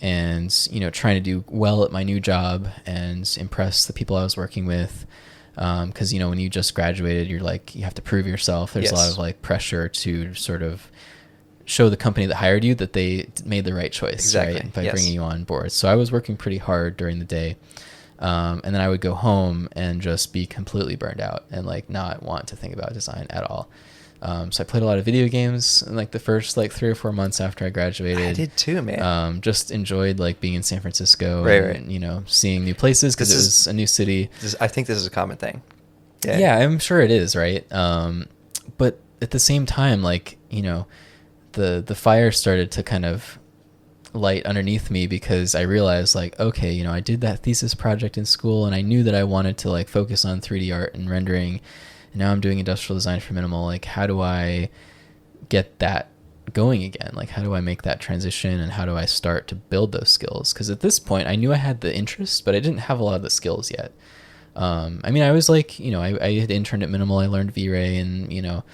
and you know, trying to do well at my new job and impress the people I was working with. Because you know, when you just graduated, you're like, you have to prove yourself. There's a lot of like pressure to sort of show the company that hired you that they made the right choice, exactly. right? By yes. bringing you on board. So I was working pretty hard during the day. And then I would go home and just be completely burned out and like not want to think about design at all. So I played a lot of video games in like the first like 3 or 4 months after I graduated. I did too, man. Just enjoyed like being in San Francisco right. and, you know, seeing new places because it was a new city. I think this is a common thing. Yeah, I'm sure it is, right? But at the same time, like, you know, the fire started to kind of light underneath me because I realized like, okay, you know, I did that thesis project in school and I knew that I wanted to like focus on 3D art and rendering. And now I'm doing industrial design for minimal. Like, how do I get that going again? Like, how do I make that transition and how do I start to build those skills? Because at this point I knew I had the interest, but I didn't have a lot of the skills yet. I mean, I was like, you know, I had interned at Minimal. I learned V-Ray and, you know,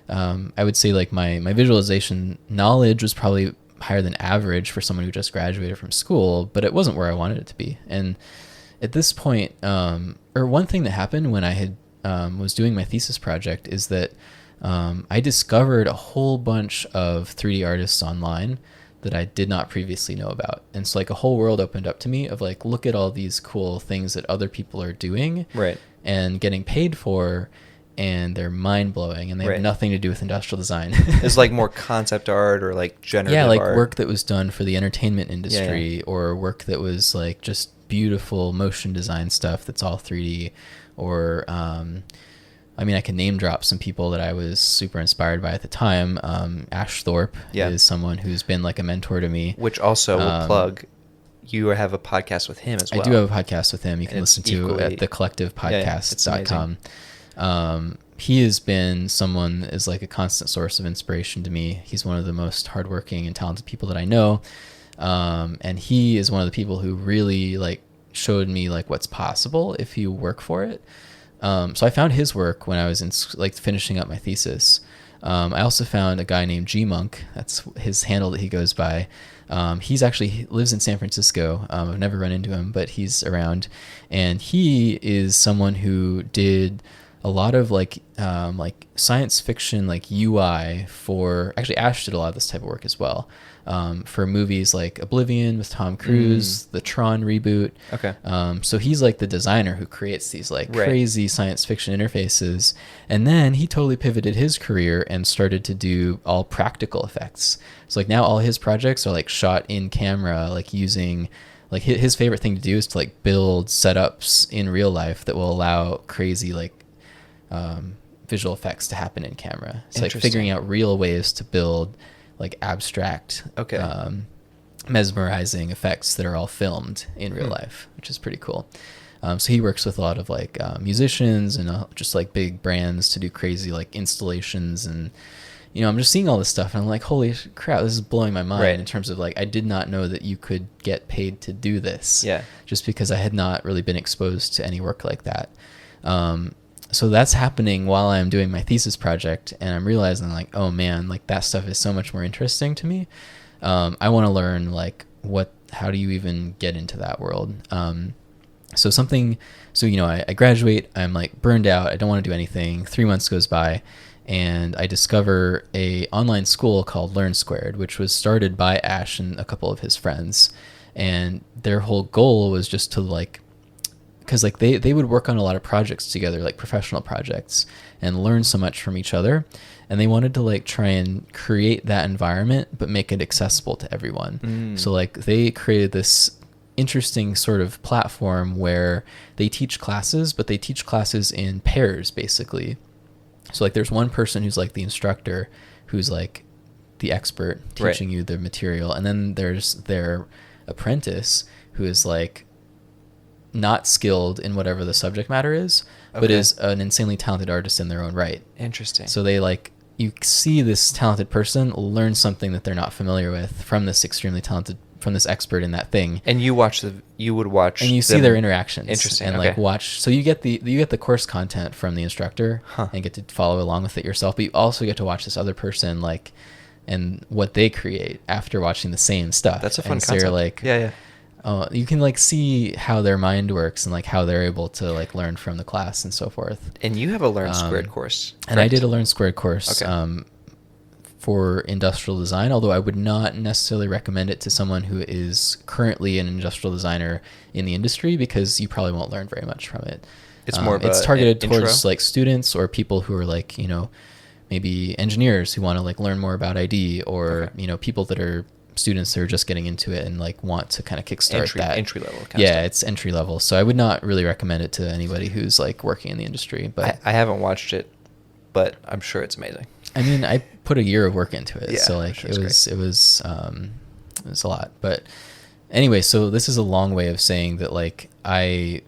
I would say like my visualization knowledge was probably higher than average for someone who just graduated from school, but it wasn't where I wanted it to be. And at this point, or one thing that happened when I had was doing my thesis project is that I discovered a whole bunch of 3D artists online that I did not previously know about. And so like a whole world opened up to me of like, look at all these cool things that other people are doing right. and getting paid for, and they're mind-blowing and they have nothing to do with industrial design. It's like more concept art or like generative art. Yeah, like work that was done for the entertainment industry or work that was like just beautiful motion design stuff that's all 3D. Or, I mean, I can name drop some people that I was super inspired by at the time. Ash Thorpe is someone who's been like a mentor to me. Which also will plug, you have a podcast with him as well. I do have a podcast with him. You can listen to at thecollectivepodcast.com. He has been someone that is like a constant source of inspiration to me. He's one of the most hardworking and talented people that I know. And he is one of the people who really like showed me like what's possible if you work for it. So I found his work when I was in like finishing up my thesis. I also found a guy named G Monk. That's his handle that he goes by. He lives in San Francisco. I've never run into him, but he's around, and he is someone who did a lot of like science fiction, like UI for, actually Ash did a lot of this type of work as well. For movies like Oblivion with Tom Cruise, the Tron reboot. Okay. So he's like the designer who creates these like crazy science fiction interfaces. And then he totally pivoted his career and started to do all practical effects. So like now all his projects are like shot in camera, like using, like his favorite thing to do is to like build setups in real life that will allow crazy like visual effects to happen in camera. It's like figuring out real ways to build like abstract, mesmerizing effects that are all filmed in real life, which is pretty cool. So he works with a lot of like musicians and just like big brands to do crazy like installations. And, you know, I'm just seeing all this stuff and I'm like, holy crap, this is blowing my mind in terms of like, I did not know that you could get paid to do this. Yeah. Just because I had not really been exposed to any work like that. So that's happening while I'm doing my thesis project, and I'm realizing like, oh man, like that stuff is so much more interesting to me. I want to learn like how do you even get into that world? So you know, I graduate, I'm like burned out, I don't want to do anything. 3 months goes by and I discover a online school called Learn Squared, which was started by Ash and a couple of his friends. And their whole goal was just to like, because like they would work on a lot of projects together, like professional projects, and learn so much from each other. And they wanted to like try and create that environment, but make it accessible to everyone. So like they created this interesting sort of platform where they teach classes, but they teach classes in pairs basically. So like there's one person who's like the instructor, who's like the expert teaching you the material. And then there's their apprentice who is like not skilled in whatever the subject matter is, but is an insanely talented artist in their own right. Interesting. So they like, you see this talented person learn something that they're not familiar with from this extremely talented, from this expert in that thing. And you would watch and you see their interactions. Interesting. And like watch, so you get the course content from the instructor and get to follow along with it yourself, but you also get to watch this other person like, and what they create after watching the same stuff. That's a fun concept. So you're like, you can like see how their mind works and like how they're able to like learn from the class and so forth. And you have a Learn Squared course. And I did a Learn Squared course for industrial design, although I would not necessarily recommend it to someone who is currently an industrial designer in the industry, because you probably won't learn very much from it. It's more of it's targeted intro? towards like students or people who are like, you know, maybe engineers who want to like learn more about ID, or you know, people that are students that are just getting into it and like want to kind of kickstart that entry level kind of yeah stuff. It's entry level, so I would not really recommend it to anybody who's like working in the industry. But I haven't watched it, but I'm sure it's amazing. I mean, I put a year of work into it, Yeah, so like sure it was a lot. But anyway, so this is a long way of saying that like I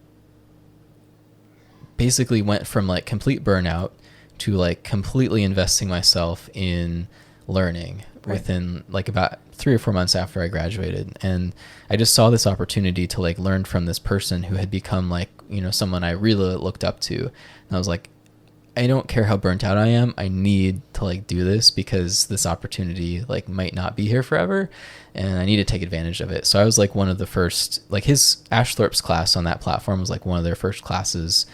basically went from like complete burnout to like completely investing myself in learning within like about 3 or 4 months after I graduated. And I just saw this opportunity to like learn from this person who had become like, you know, someone I really looked up to. And I was like, I don't care how burnt out I am, I need to like do this, because this opportunity like might not be here forever and I need to take advantage of it. So I was like one of the first, like his Ashthorpe's class on that platform was like one of their first classes,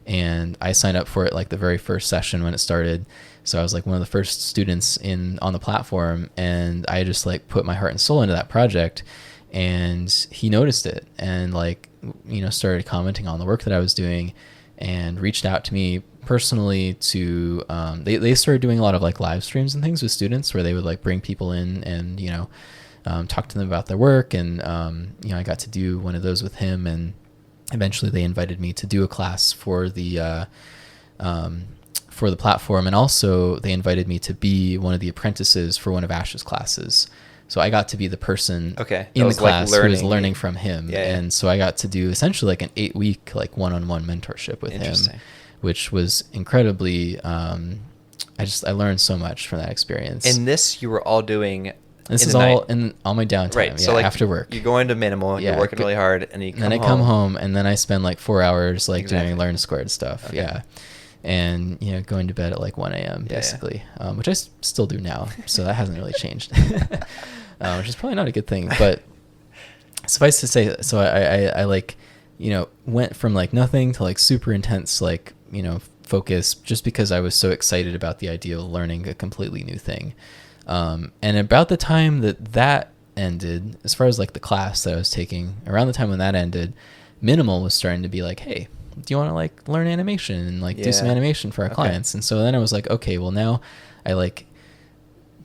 and I signed up for it like the very first session when it started. So I was like one of the first students on the platform, and I just like put my heart and soul into that project, and he noticed it and like, you know, started commenting on the work that I was doing and reached out to me personally to they started doing a lot of like live streams and things with students where they would like bring people in and, you know, talk to them about their work. And you know, I got to do one of those with him, and eventually they invited me to do a class for the platform, and also they invited me to be one of the apprentices for one of Ash's classes. So I got to be the person in the class who was learning from him. And so I got to do essentially like an 8-week like one-on-one mentorship with him, which was incredibly I learned so much from that experience. And this you were all doing this is all in my downtime, right? So like after work. You're going to minimal, you're working really hard, and then I come home, and then I spend like 4 hours like doing learn squared stuff. And you know, going to bed at like 1 a.m. basically, which I still do now, so that hasn't really changed, which is probably not a good thing. But suffice to say, so I like, you know, went from like nothing to like super intense, like, you know, focus, just because I was so excited about the idea of learning a completely new thing. And about the time that ended, as far as like the class that I was taking, around the time when that ended, Minimal was starting to be like, hey, do you want to like learn animation and like do some animation for our clients? And so then I was like, okay, well now I like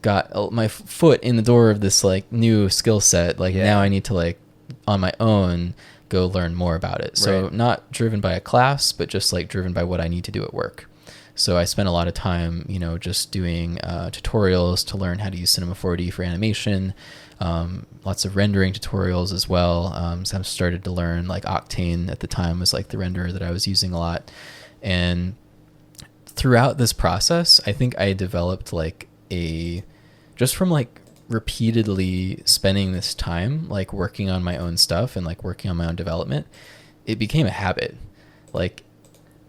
got my foot in the door of this like new skill set. Like now I need to like on my own go learn more about it. So not driven by a class, but just like driven by what I need to do at work. So I spent a lot of time, you know, just doing tutorials to learn how to use Cinema 4D for animation, lots of rendering tutorials as well. So I've started to learn like Octane at the time was like the renderer that I was using a lot. And throughout this process, I think I developed like just from like repeatedly spending this time like working on my own stuff and like working on my own development, it became a habit. Like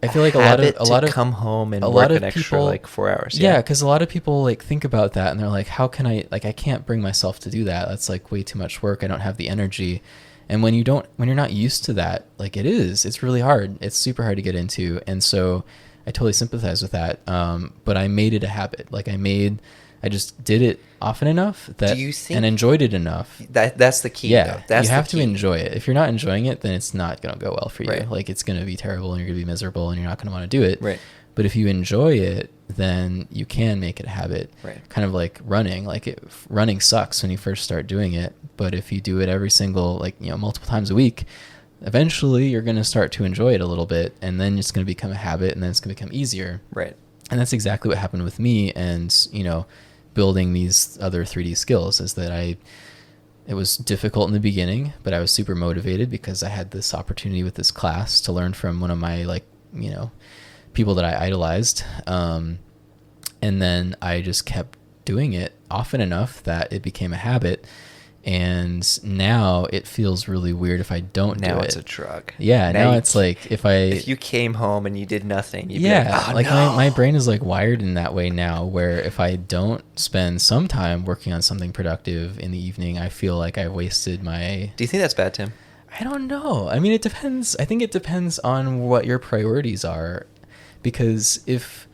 I feel like a lot of come home and work an extra like 4 hours. Yeah, because a lot of people like think about that and they're like, how can I can't bring myself to do that. That's like way too much work. I don't have the energy. And when you're not used to that, like it's really hard. It's super hard to get into. And so I totally sympathize with that. But I made it a habit. Like I just did it often enough and enjoyed it enough. That's the key. Yeah, though. You have to enjoy it. If you're not enjoying it, then it's not going to go well for you. Right. Like it's going to be terrible and you're going to be miserable and you're not going to want to do it. Right. But if you enjoy it, then you can make it a habit. Right. Kind of like running. Running sucks when you first start doing it, but if you do it every single multiple times a week, eventually you're going to start to enjoy it a little bit, and then it's going to become a habit, and then it's going to become easier. Right. And that's exactly what happened with me. And building these other 3D skills is that it was difficult in the beginning, but I was super motivated because I had this opportunity with this class to learn from one of my people that I idolized. And then I just kept doing it often enough that it became a habit. And now it feels really weird if I don't do it. Now it's a drug. Yeah, now it's like if you came home and you did nothing, you'd be like, no. my brain is like wired in that way now, where if I don't spend some time working on something productive in the evening, I feel like I wasted my... Do you think that's bad, Tim? I don't know. I mean, it depends. I think it depends on what your priorities are, because if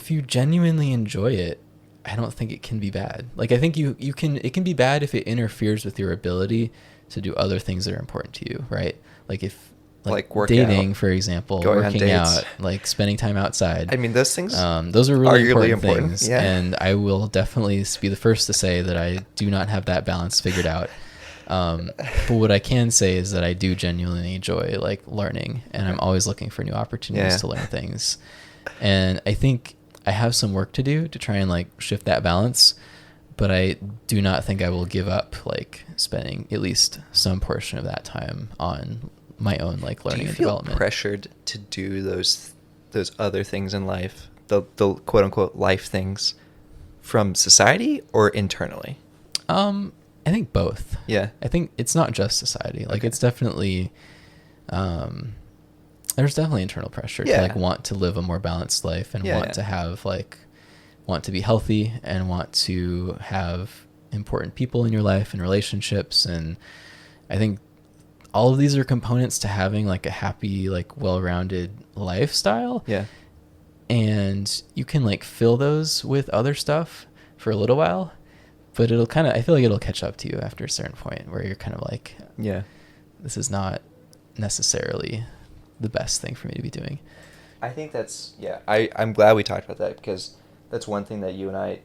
you genuinely enjoy it, I don't think it can be bad. Like, I think it can be bad if it interferes with your ability to do other things that are important to you, right? Like if dating, out, for example, working out, like spending time outside. I mean, those things those are really important things. Yeah. And I will definitely be the first to say that I do not have that balance figured out. But what I can say is that I do genuinely enjoy like learning, and I'm always looking for new opportunities to learn things. And I think I have some work to do to try and like shift that balance, but I do not think I will give up like spending at least some portion of that time on my own like learning and development. Do you feel pressured to do those other things in life, the quote unquote life things, from society or internally? I think both. Yeah. I think it's not just society. Like it's definitely there's definitely internal pressure to like want to live a more balanced life and want to have like want to be healthy and want to have important people in your life and relationships. And I think all of these are components to having like a happy, like well-rounded lifestyle. Yeah. And you can like fill those with other stuff for a little while, but I feel like it'll catch up to you after a certain point where you're kind of like, this is not necessarily the best thing for me to be doing. I think that's, I'm glad we talked about that, because that's one thing that you and I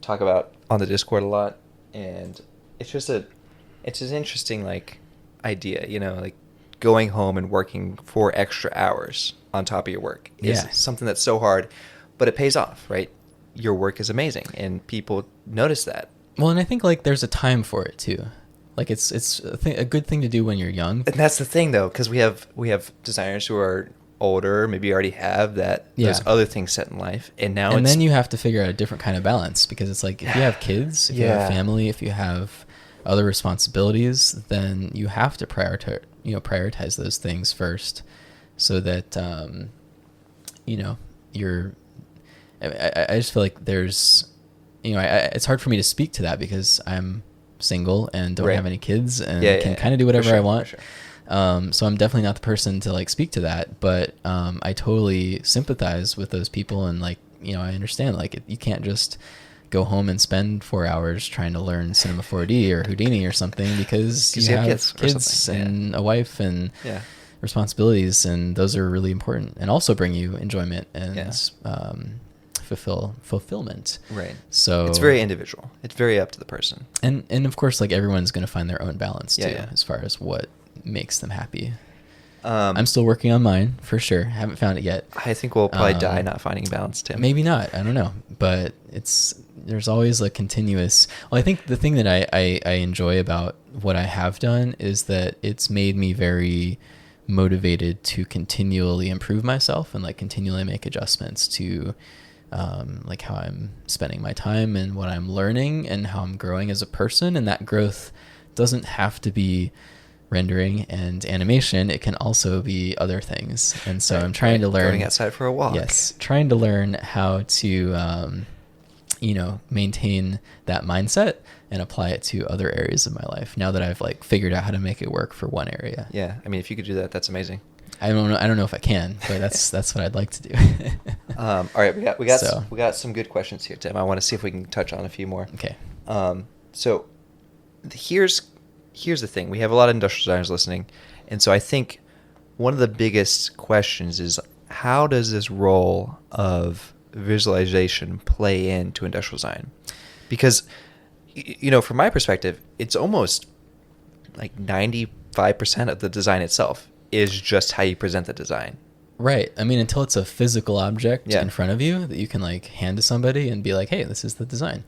talk about on the Discord a lot. And it's just it's an interesting like idea, you know, like going home and working 4 extra hours on top of your work is something that's so hard, but it pays off, right? Your work is amazing and people notice that. Well, and I think like there's a time for it too. Like it's a good thing to do when you're young. And that's the thing though, because we have designers who are older, maybe already have those other things set in life, and then you have to figure out a different kind of balance, because it's like if you have kids, if you have a family, if you have other responsibilities, then you have to prioritize those things first, so that you're. I just feel like there's, it's hard for me to speak to that because I'm single and don't have any kids and can kind of do whatever I want. So I'm definitely not the person to like speak to that, but I totally sympathize with those people, and like, I understand like you can't just go home and spend 4 hours trying to learn Cinema 4D or Houdini or something because you have kids and a wife and responsibilities, and those are really important and also bring you enjoyment and fulfillment. Right. So it's very individual. It's very up to the person. And of course, like everyone's going to find their own balance too, as far as what makes them happy. I'm still working on mine for sure. Haven't found it yet. I think we'll probably die not finding balance, Tim. Maybe not. I don't know. But there's always a continuous. Well, I think the thing that I enjoy about what I have done is that it's made me very motivated to continually improve myself and like continually make adjustments to like how I'm spending my time and what I'm learning and how I'm growing as a person. And that growth doesn't have to be rendering and animation. It can also be other things. And so I'm trying to learn, going outside for a walk. Yes. Trying to learn how to, maintain that mindset and apply it to other areas of my life now that I've like figured out how to make it work for one area. Yeah. I mean, if you could do that, that's amazing. I don't know if I can, but that's what I'd like to do. All right, we got some good questions here, Tim. I want to see if we can touch on a few more. Okay. So here's the thing. We have a lot of industrial designers listening, and so I think one of the biggest questions is, how does this role of visualization play into industrial design? Because from my perspective, it's almost like 95% of the design itself is just how you present the design. Right. I mean, until it's a physical object in front of you that you can like hand to somebody and be like, hey, this is the design.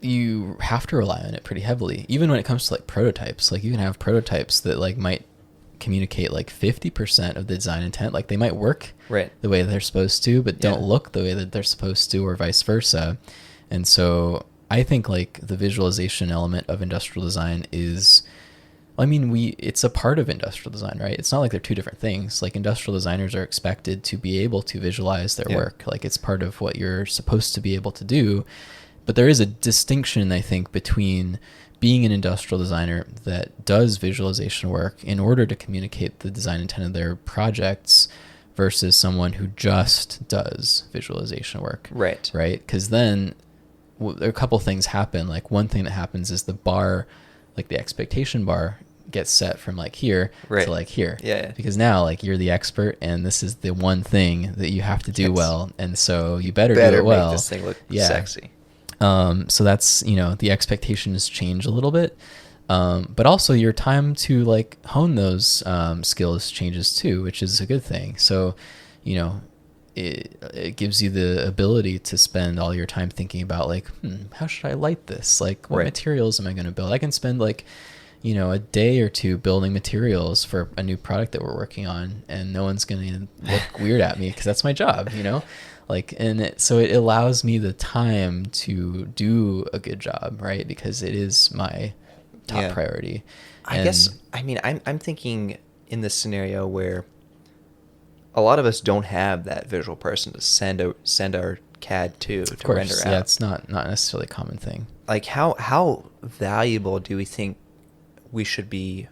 You have to rely on it pretty heavily. Even when it comes to like prototypes, like you can have prototypes that like might communicate like 50% of the design intent. Like they might work the way they're supposed to, but don't look the way that they're supposed to, or vice versa. And so I think like the visualization element of industrial design is, it's a part of industrial design, right? It's not like they're two different things. Like industrial designers are expected to be able to visualize their work. Like it's part of what you're supposed to be able to do. But there is a distinction, I think, between being an industrial designer that does visualization work in order to communicate the design intent of their projects versus someone who just does visualization work. Right. Right. Because then a couple things happen. Like one thing that happens is the bar, like the expectation bar, gets set from like here to like here. Yeah. Because now like you're the expert and this is the one thing that you have to do well, and so you better do it well. Make this thing look sexy. So that's, the expectations change a little bit. But also your time to like hone those skills changes too, which is a good thing. So, it gives you the ability to spend all your time thinking about like, how should I light this? Like, what materials am I going to build? I can spend like, a day or two building materials for a new product that we're working on, and no one's going to look weird at me because that's my job, like, so it allows me the time to do a good job, right? Because it is my top priority. I'm thinking in this scenario where a lot of us don't have that visual person to send our CAD to render out. Yeah, it's not necessarily a common thing. Like how valuable do we think we should be,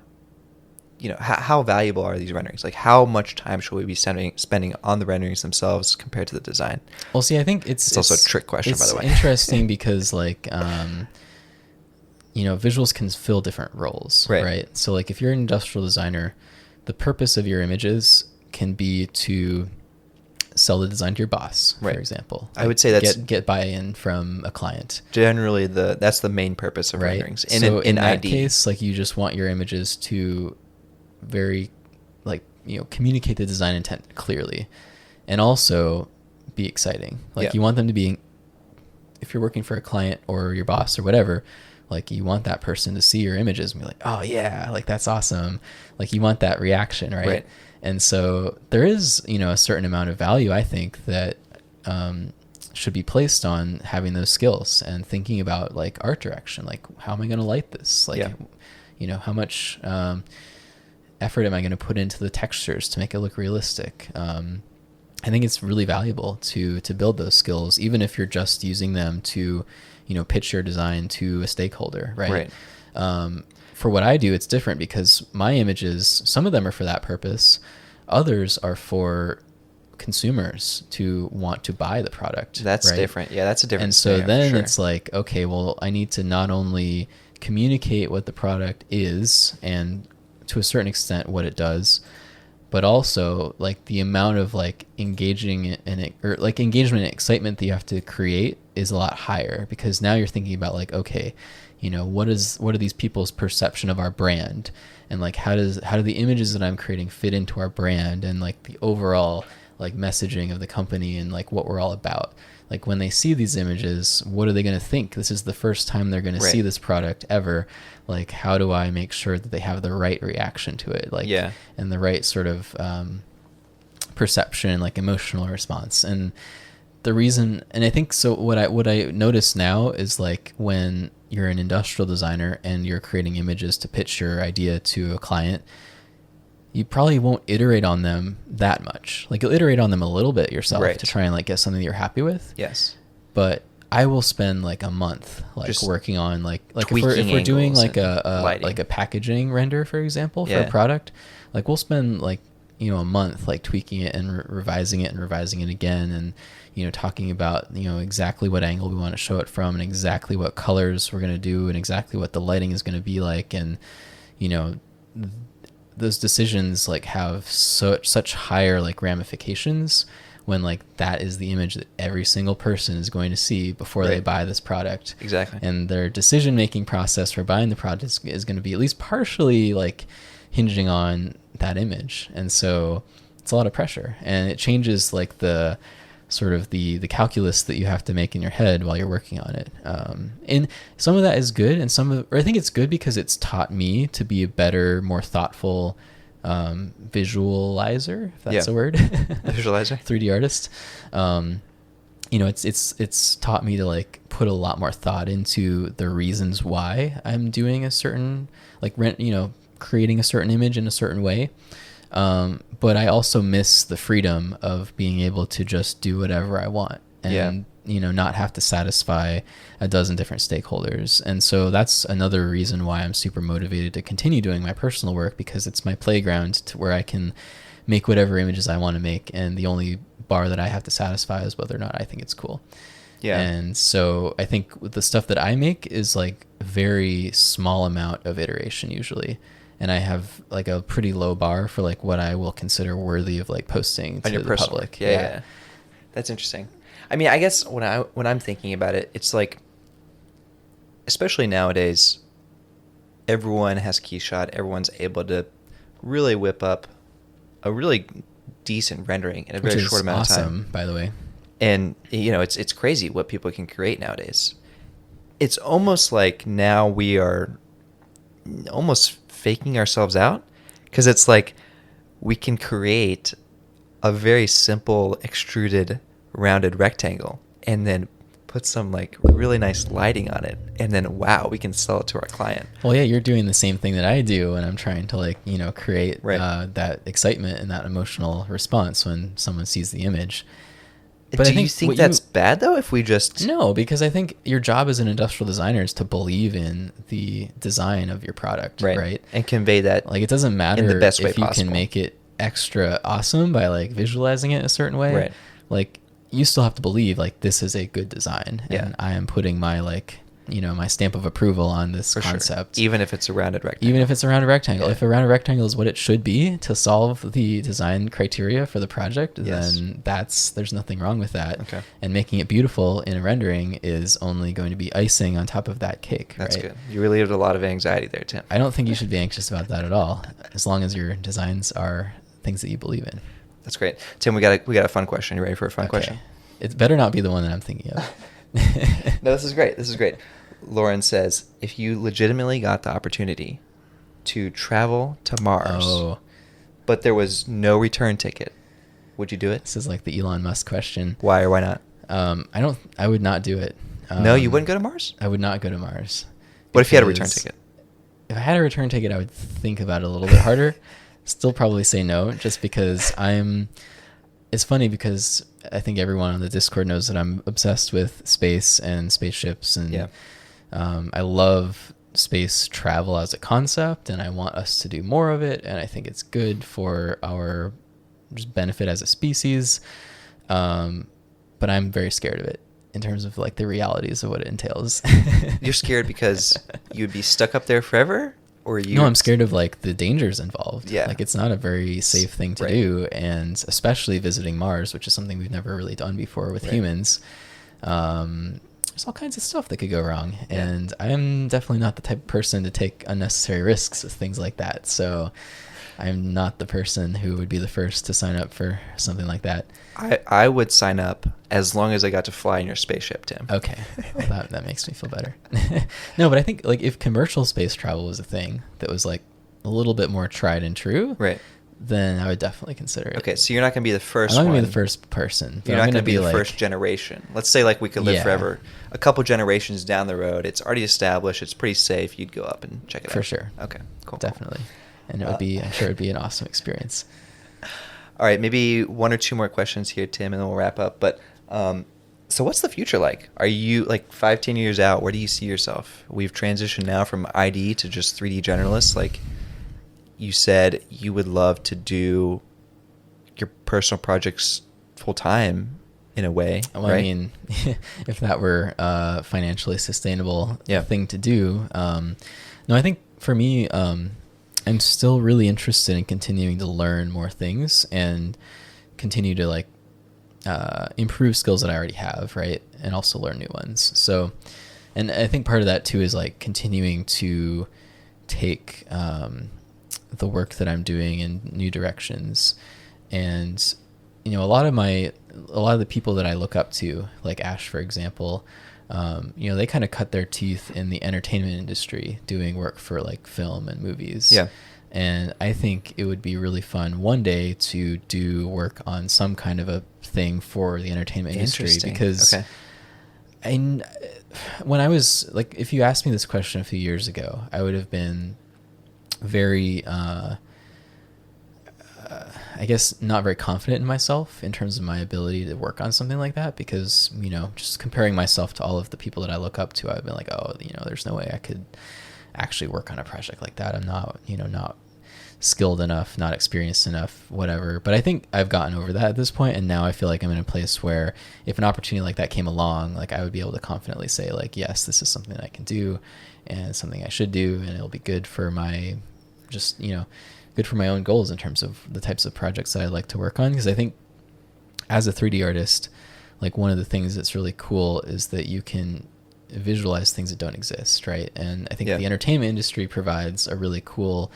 how valuable are these renderings? Like how much time should we be spending on the renderings themselves compared to the design? Well, see, I think it's also a trick question, by the way. It's interesting because like, visuals can fill different roles, right? So like if you're an industrial designer, the purpose of your images can be to sell the design to your boss, for example. I would say that's get buy-in from a client. Generally, that's the main purpose of renderings. So in that case, like you just want your images to very, like, communicate the design intent clearly, and also be exciting. Like you want them to be, if you're working for a client or your boss or whatever, like you want that person to see your images and be like, oh yeah, like that's awesome. Like you want that reaction, right? And so there is, a certain amount of value, I think, that should be placed on having those skills and thinking about like art direction. Like, how am I going to light this? Like, how much effort am I going to put into the textures to make it look realistic? I think it's really valuable to build those skills, even if you're just using them to, pitch your design to a stakeholder, right? For what I do, it's different because my images, some of them are for that purpose. Others are for consumers to want to buy the product. That's different. Yeah, that's a different. And so then it's like, okay, well, I need to not only communicate what the product is and to a certain extent what it does, but also like the amount of like engaging in it, or like engagement and excitement that you have to create is a lot higher, because now you're thinking about like, okay, what are these people's perception of our brand, and like how do the images that I'm creating fit into our brand, and like the overall like messaging of the company and like what we're all about. Like when they see these images, what are they going to think? This is the first time they're going to see this product ever. Like, how do I make sure that they have the right reaction to it? Like, and the right sort of perception, like emotional response. And the reason, and I think so, what I notice now is like when you're an industrial designer and you're creating images to pitch your idea to a client, you probably won't iterate on them that much. Like you'll iterate on them a little bit yourself to try and like get something that you're happy with. Yes. But I will spend like a month like just working on like if we're doing like a packaging render, for example, for a product, like we'll spend like, a month like tweaking it and revising it again, and talking about exactly what angle we want to show it from, and exactly what colors we're going to do, and exactly what the lighting is going to be like. And those decisions like have such higher like ramifications when like that is the image that every single person is going to see before they buy this product. Exactly. And their decision making process for buying the product is going to be at least partially like hinging on that image. And so it's a lot of pressure, and it changes like the sort of the calculus that you have to make in your head while you're working on it. And some of that is good, and I think it's good because it's taught me to be a better, more thoughtful visualizer, if that's a word. Visualizer. 3D artist. It's taught me to like put a lot more thought into the reasons why I'm doing a certain creating a certain image in a certain way. But I also miss the freedom of being able to just do whatever I want and, not have to satisfy a dozen different stakeholders. And so that's another reason why I'm super motivated to continue doing my personal work, because it's my playground to where I can make whatever images I want to make, and the only bar that I have to satisfy is whether or not I think it's cool. Yeah. And so I think with the stuff that I make is like very small amount of iteration usually. And I have like a pretty low bar for like what I will consider worthy of like posting to the public. Yeah. That's interesting. I mean, I guess when I'm thinking about it, it's like, especially nowadays, everyone has Keyshot. Everyone's able to really whip up a really decent rendering in a very short amount of time. Awesome, by the way. And it's crazy what people can create nowadays. It's almost like now we are almost faking ourselves out, because it's like we can create a very simple extruded rounded rectangle and then put some like really nice lighting on it, and then wow, we can sell it to our client. Well, yeah, you're doing the same thing that I do when I'm trying to like create that excitement and that emotional response when someone sees the image. But do you think that's bad though, if we just... No, because I think your job as an industrial designer is to believe in the design of your product, right? And convey that, like, it doesn't matter in the best way if you possible. can make it extra awesome by like visualizing it a certain way. Right. Like, you still have to believe like this is a good design, and I am putting my like my stamp of approval on this concept. Sure. Even if it's a rounded rectangle. Even if it's a rounded rectangle. Yeah. If a rounded rectangle is what it should be to solve the design criteria for the project, then there's nothing wrong with that. Okay. And making it beautiful in a rendering is only going to be icing on top of that cake. That's right? good. You relieved a lot of anxiety there, Tim. I don't think you should be anxious about that at all, as long as your designs are things that you believe in. That's great. Tim, we got a fun question. You ready for a fun question? It better not be the one that I'm thinking of. No, this is great. Lauren says, if you legitimately got the opportunity to travel to Mars, but there was no return ticket, would you do it? This is like the Elon Musk question. Why or why not? I would not do it. No, you wouldn't go to Mars? I would not go to Mars. What if you had a return ticket? If I had a return ticket, I would think about it a little bit harder. Still probably say no, just because it's funny because I think everyone on the Discord knows that I'm obsessed with space and spaceships, and I love space travel as a concept, and I want us to do more of it, and I think it's good for our just benefit as a species. But I'm very scared of it in terms of like the realities of what it entails. You're scared because you'd be stuck up there forever? No, I'm scared of like the dangers involved. Yeah. Like, it's not a very safe thing to do, and especially visiting Mars, which is something we've never really done before with humans. There's all kinds of stuff that could go wrong, and I'm definitely not the type of person to take unnecessary risks with things like that. So I'm not the person who would be the first to sign up for something like that. I would sign up as long as I got to fly in your spaceship, Tim. Okay. Well, that makes me feel better. No, but I think like if commercial space travel was a thing that was like a little bit more tried and true, then I would definitely consider it. Okay, so you're not going to be the first I'm not one. going to be the first person. You're not going to be the like, first generation. Let's say like we could live forever. A couple generations down the road, it's already established, it's pretty safe, you'd go up and check it out. For sure. Okay, cool. Definitely. And it would be, I'm sure it would be an awesome experience. All right, maybe one or two more questions here, Tim, and then we'll wrap up. But so what's the future like? Are you like 5-10 years out? Where do you see yourself? We've transitioned now from ID to just 3D generalists. Like you said, you would love to do your personal projects full time in a way. Well, right? I mean, if that were a financially sustainable thing to do. No, I think for me, I'm still really interested in continuing to learn more things and continue to like improve skills that I already have, right? And also learn new ones. So, and I think part of that too is like continuing to take the work that I'm doing in new directions. And a lot of the people that I look up to, like Ash, for example, they kind of cut their teeth in the entertainment industry doing work for like film and movies. Yeah. And I think it would be really fun one day to do work on some kind of a thing for the entertainment industry, because when I was like, if you asked me this question a few years ago, I would have been very, I guess not very confident in myself in terms of my ability to work on something like that, because, just comparing myself to all of the people that I look up to, I've been like, there's no way I could actually work on a project like that. I'm not skilled enough, not experienced enough, whatever. But I think I've gotten over that at this point, and now I feel like I'm in a place where if an opportunity like that came along, like I would be able to confidently say like, yes, this is something that I can do and something I should do, and it'll be good for my good for my own goals in terms of the types of projects that I like to work on. Because I think as a 3D artist, like one of the things that's really cool is that you can visualize things that don't exist, right? And I think the entertainment industry provides a really cool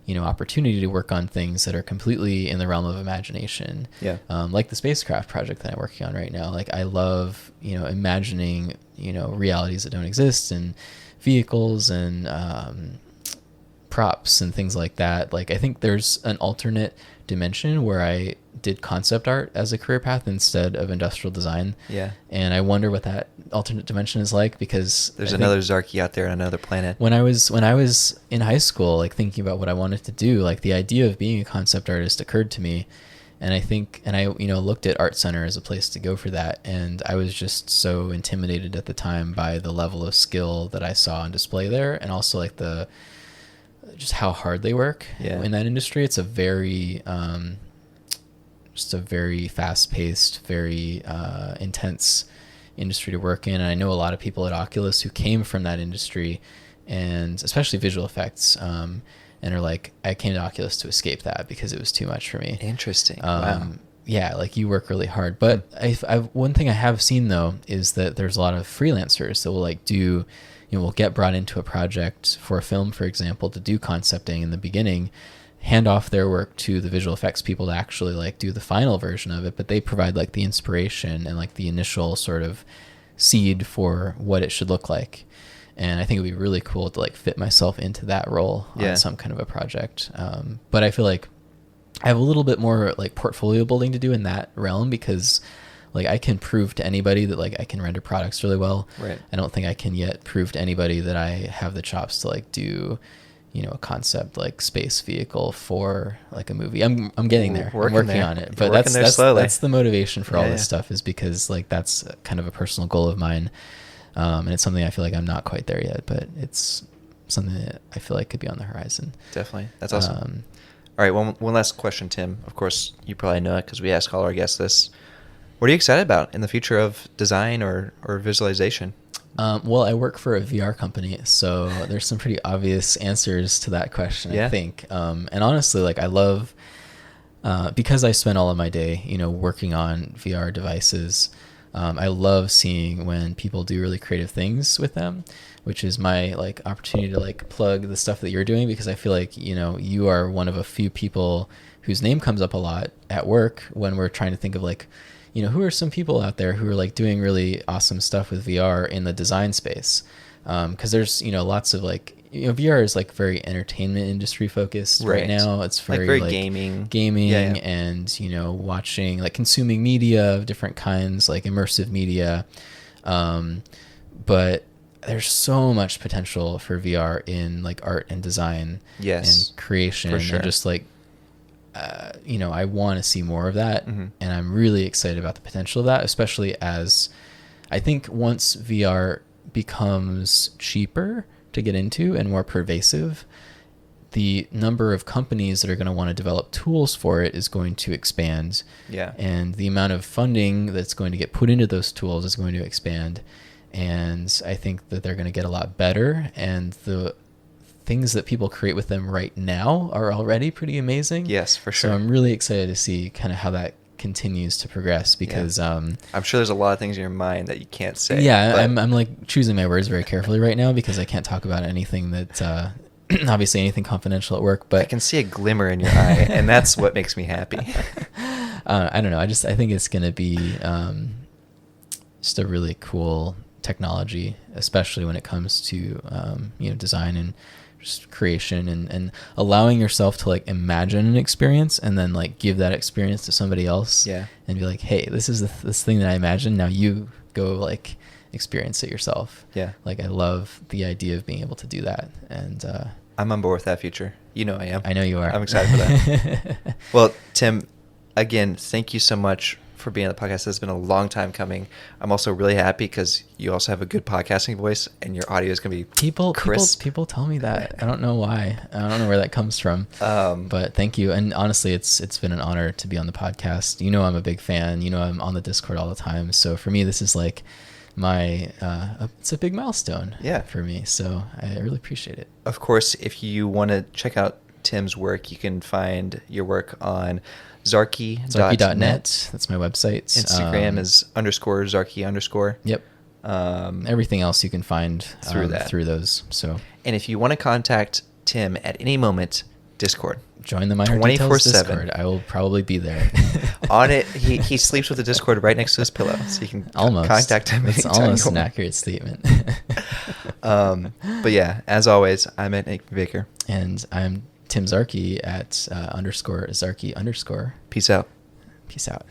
opportunity to work on things that are completely in the realm of imagination. Like the spacecraft project that I'm working on right now. Like I love, imagining, realities that don't exist, and vehicles and props and things like that. Like I think there's an alternate dimension where I did concept art as a career path instead of industrial design. And I wonder what that alternate dimension is like, because there's another Zarki out there on another planet. When I was in high school, like thinking about what I wanted to do, like the idea of being a concept artist occurred to me. And I looked at Art Center as a place to go for that. And I was just so intimidated at the time by the level of skill that I saw on display there. And also like just how hard they work in that industry. It's a very, just a very fast-paced, very intense industry to work in. And I know a lot of people at Oculus who came from that industry, and especially visual effects, and are like, I came to Oculus to escape that because it was too much for me. Interesting. Wow. Yeah, like you work really hard. But one thing I have seen though is that there's a lot of freelancers that will like will get brought into a project for a film, for example, to do concepting in the beginning, hand off their work to the visual effects people to actually like do the final version of it, but they provide like the inspiration and like the initial sort of seed for what it should look like. And I think it'd be really cool to like fit myself into that role on some kind of a project. But I feel like I have a little bit more like portfolio building to do in that realm, because like I can prove to anybody that like I can render products really well. Right. I don't think I can yet prove to anybody that I have the chops to like do, a concept like space vehicle for like a movie. I'm getting there. I'm working on it. But that's the motivation for all this stuff, is because like that's kind of a personal goal of mine. And it's something I feel like I'm not quite there yet, but it's something that I feel like could be on the horizon. Definitely. That's awesome. All right. One last question, Tim. Of course, you probably know it because we ask all our guests this. What are you excited about in the future of design or visualization? Well, I work for a VR company, so there's some pretty obvious answers to that question, I think. And honestly, like I love, because I spend all of my day, working on VR devices, I love seeing when people do really creative things with them, which is my like opportunity to like plug the stuff that you're doing, because I feel like, you are one of a few people whose name comes up a lot at work when we're trying to think of like, who are some people out there who are like doing really awesome stuff with VR in the design space? Because there's, lots of like, VR is like very entertainment industry focused right now. It's very like gaming and, watching, like consuming media of different kinds, like immersive media. But there's so much potential for VR in like art and design and creation, for sure. And just like, I want to see more of that. And I'm really excited about the potential of that, especially as I think once VR becomes cheaper to get into and more pervasive, the number of companies that are going to want to develop tools for it is going to expand. And the amount of funding that's going to get put into those tools is going to expand. And I think that they're going to get a lot better, and the things that people create with them right now are already pretty amazing. Yes, for sure. So I'm really excited to see kind of how that continues to progress, because I'm sure there's a lot of things in your mind that you can't say. Yeah, I'm like choosing my words very carefully right now, because I can't talk about anything that obviously anything confidential at work, but I can see a glimmer in your eye, and that's what makes me happy. I don't know. I think it's going to be just a really cool technology, especially when it comes to design and just creation, and allowing yourself to like imagine an experience and then like give that experience to somebody else, and be like, hey, this is this thing that I imagined, now you go like experience it yourself. Like I love the idea of being able to do that, and I'm on board with that future. I am. I know you are. I'm excited for that. Well, Tim, again, thank you so much for for being on the podcast. It's been a long time coming. I'm also really happy because you also have a good podcasting voice, and your audio is going to be crisp. People tell me that. I don't know why. I don't know where that comes from. But thank you. And honestly, it's been an honor to be on the podcast. You know, I'm a big fan. You know, I'm on the Discord all the time. So for me, this is like my it's a big milestone for me. So I really appreciate it. Of course, if you want to check out Tim's work, you can find your work on Zarki.net. That's my website. Instagram is _Zarki_. Yep. Everything else you can find through those. So, and if you want to contact Tim at any moment, Discord. Join the Minor Details Discord. I will probably be there. On it, he sleeps with the Discord right next to his pillow, so you can contact him. It's almost an accurate statement. But yeah, as always, I'm at Nick Baker. And I'm Tim Zarki at _Zarki_. Peace out. Peace out.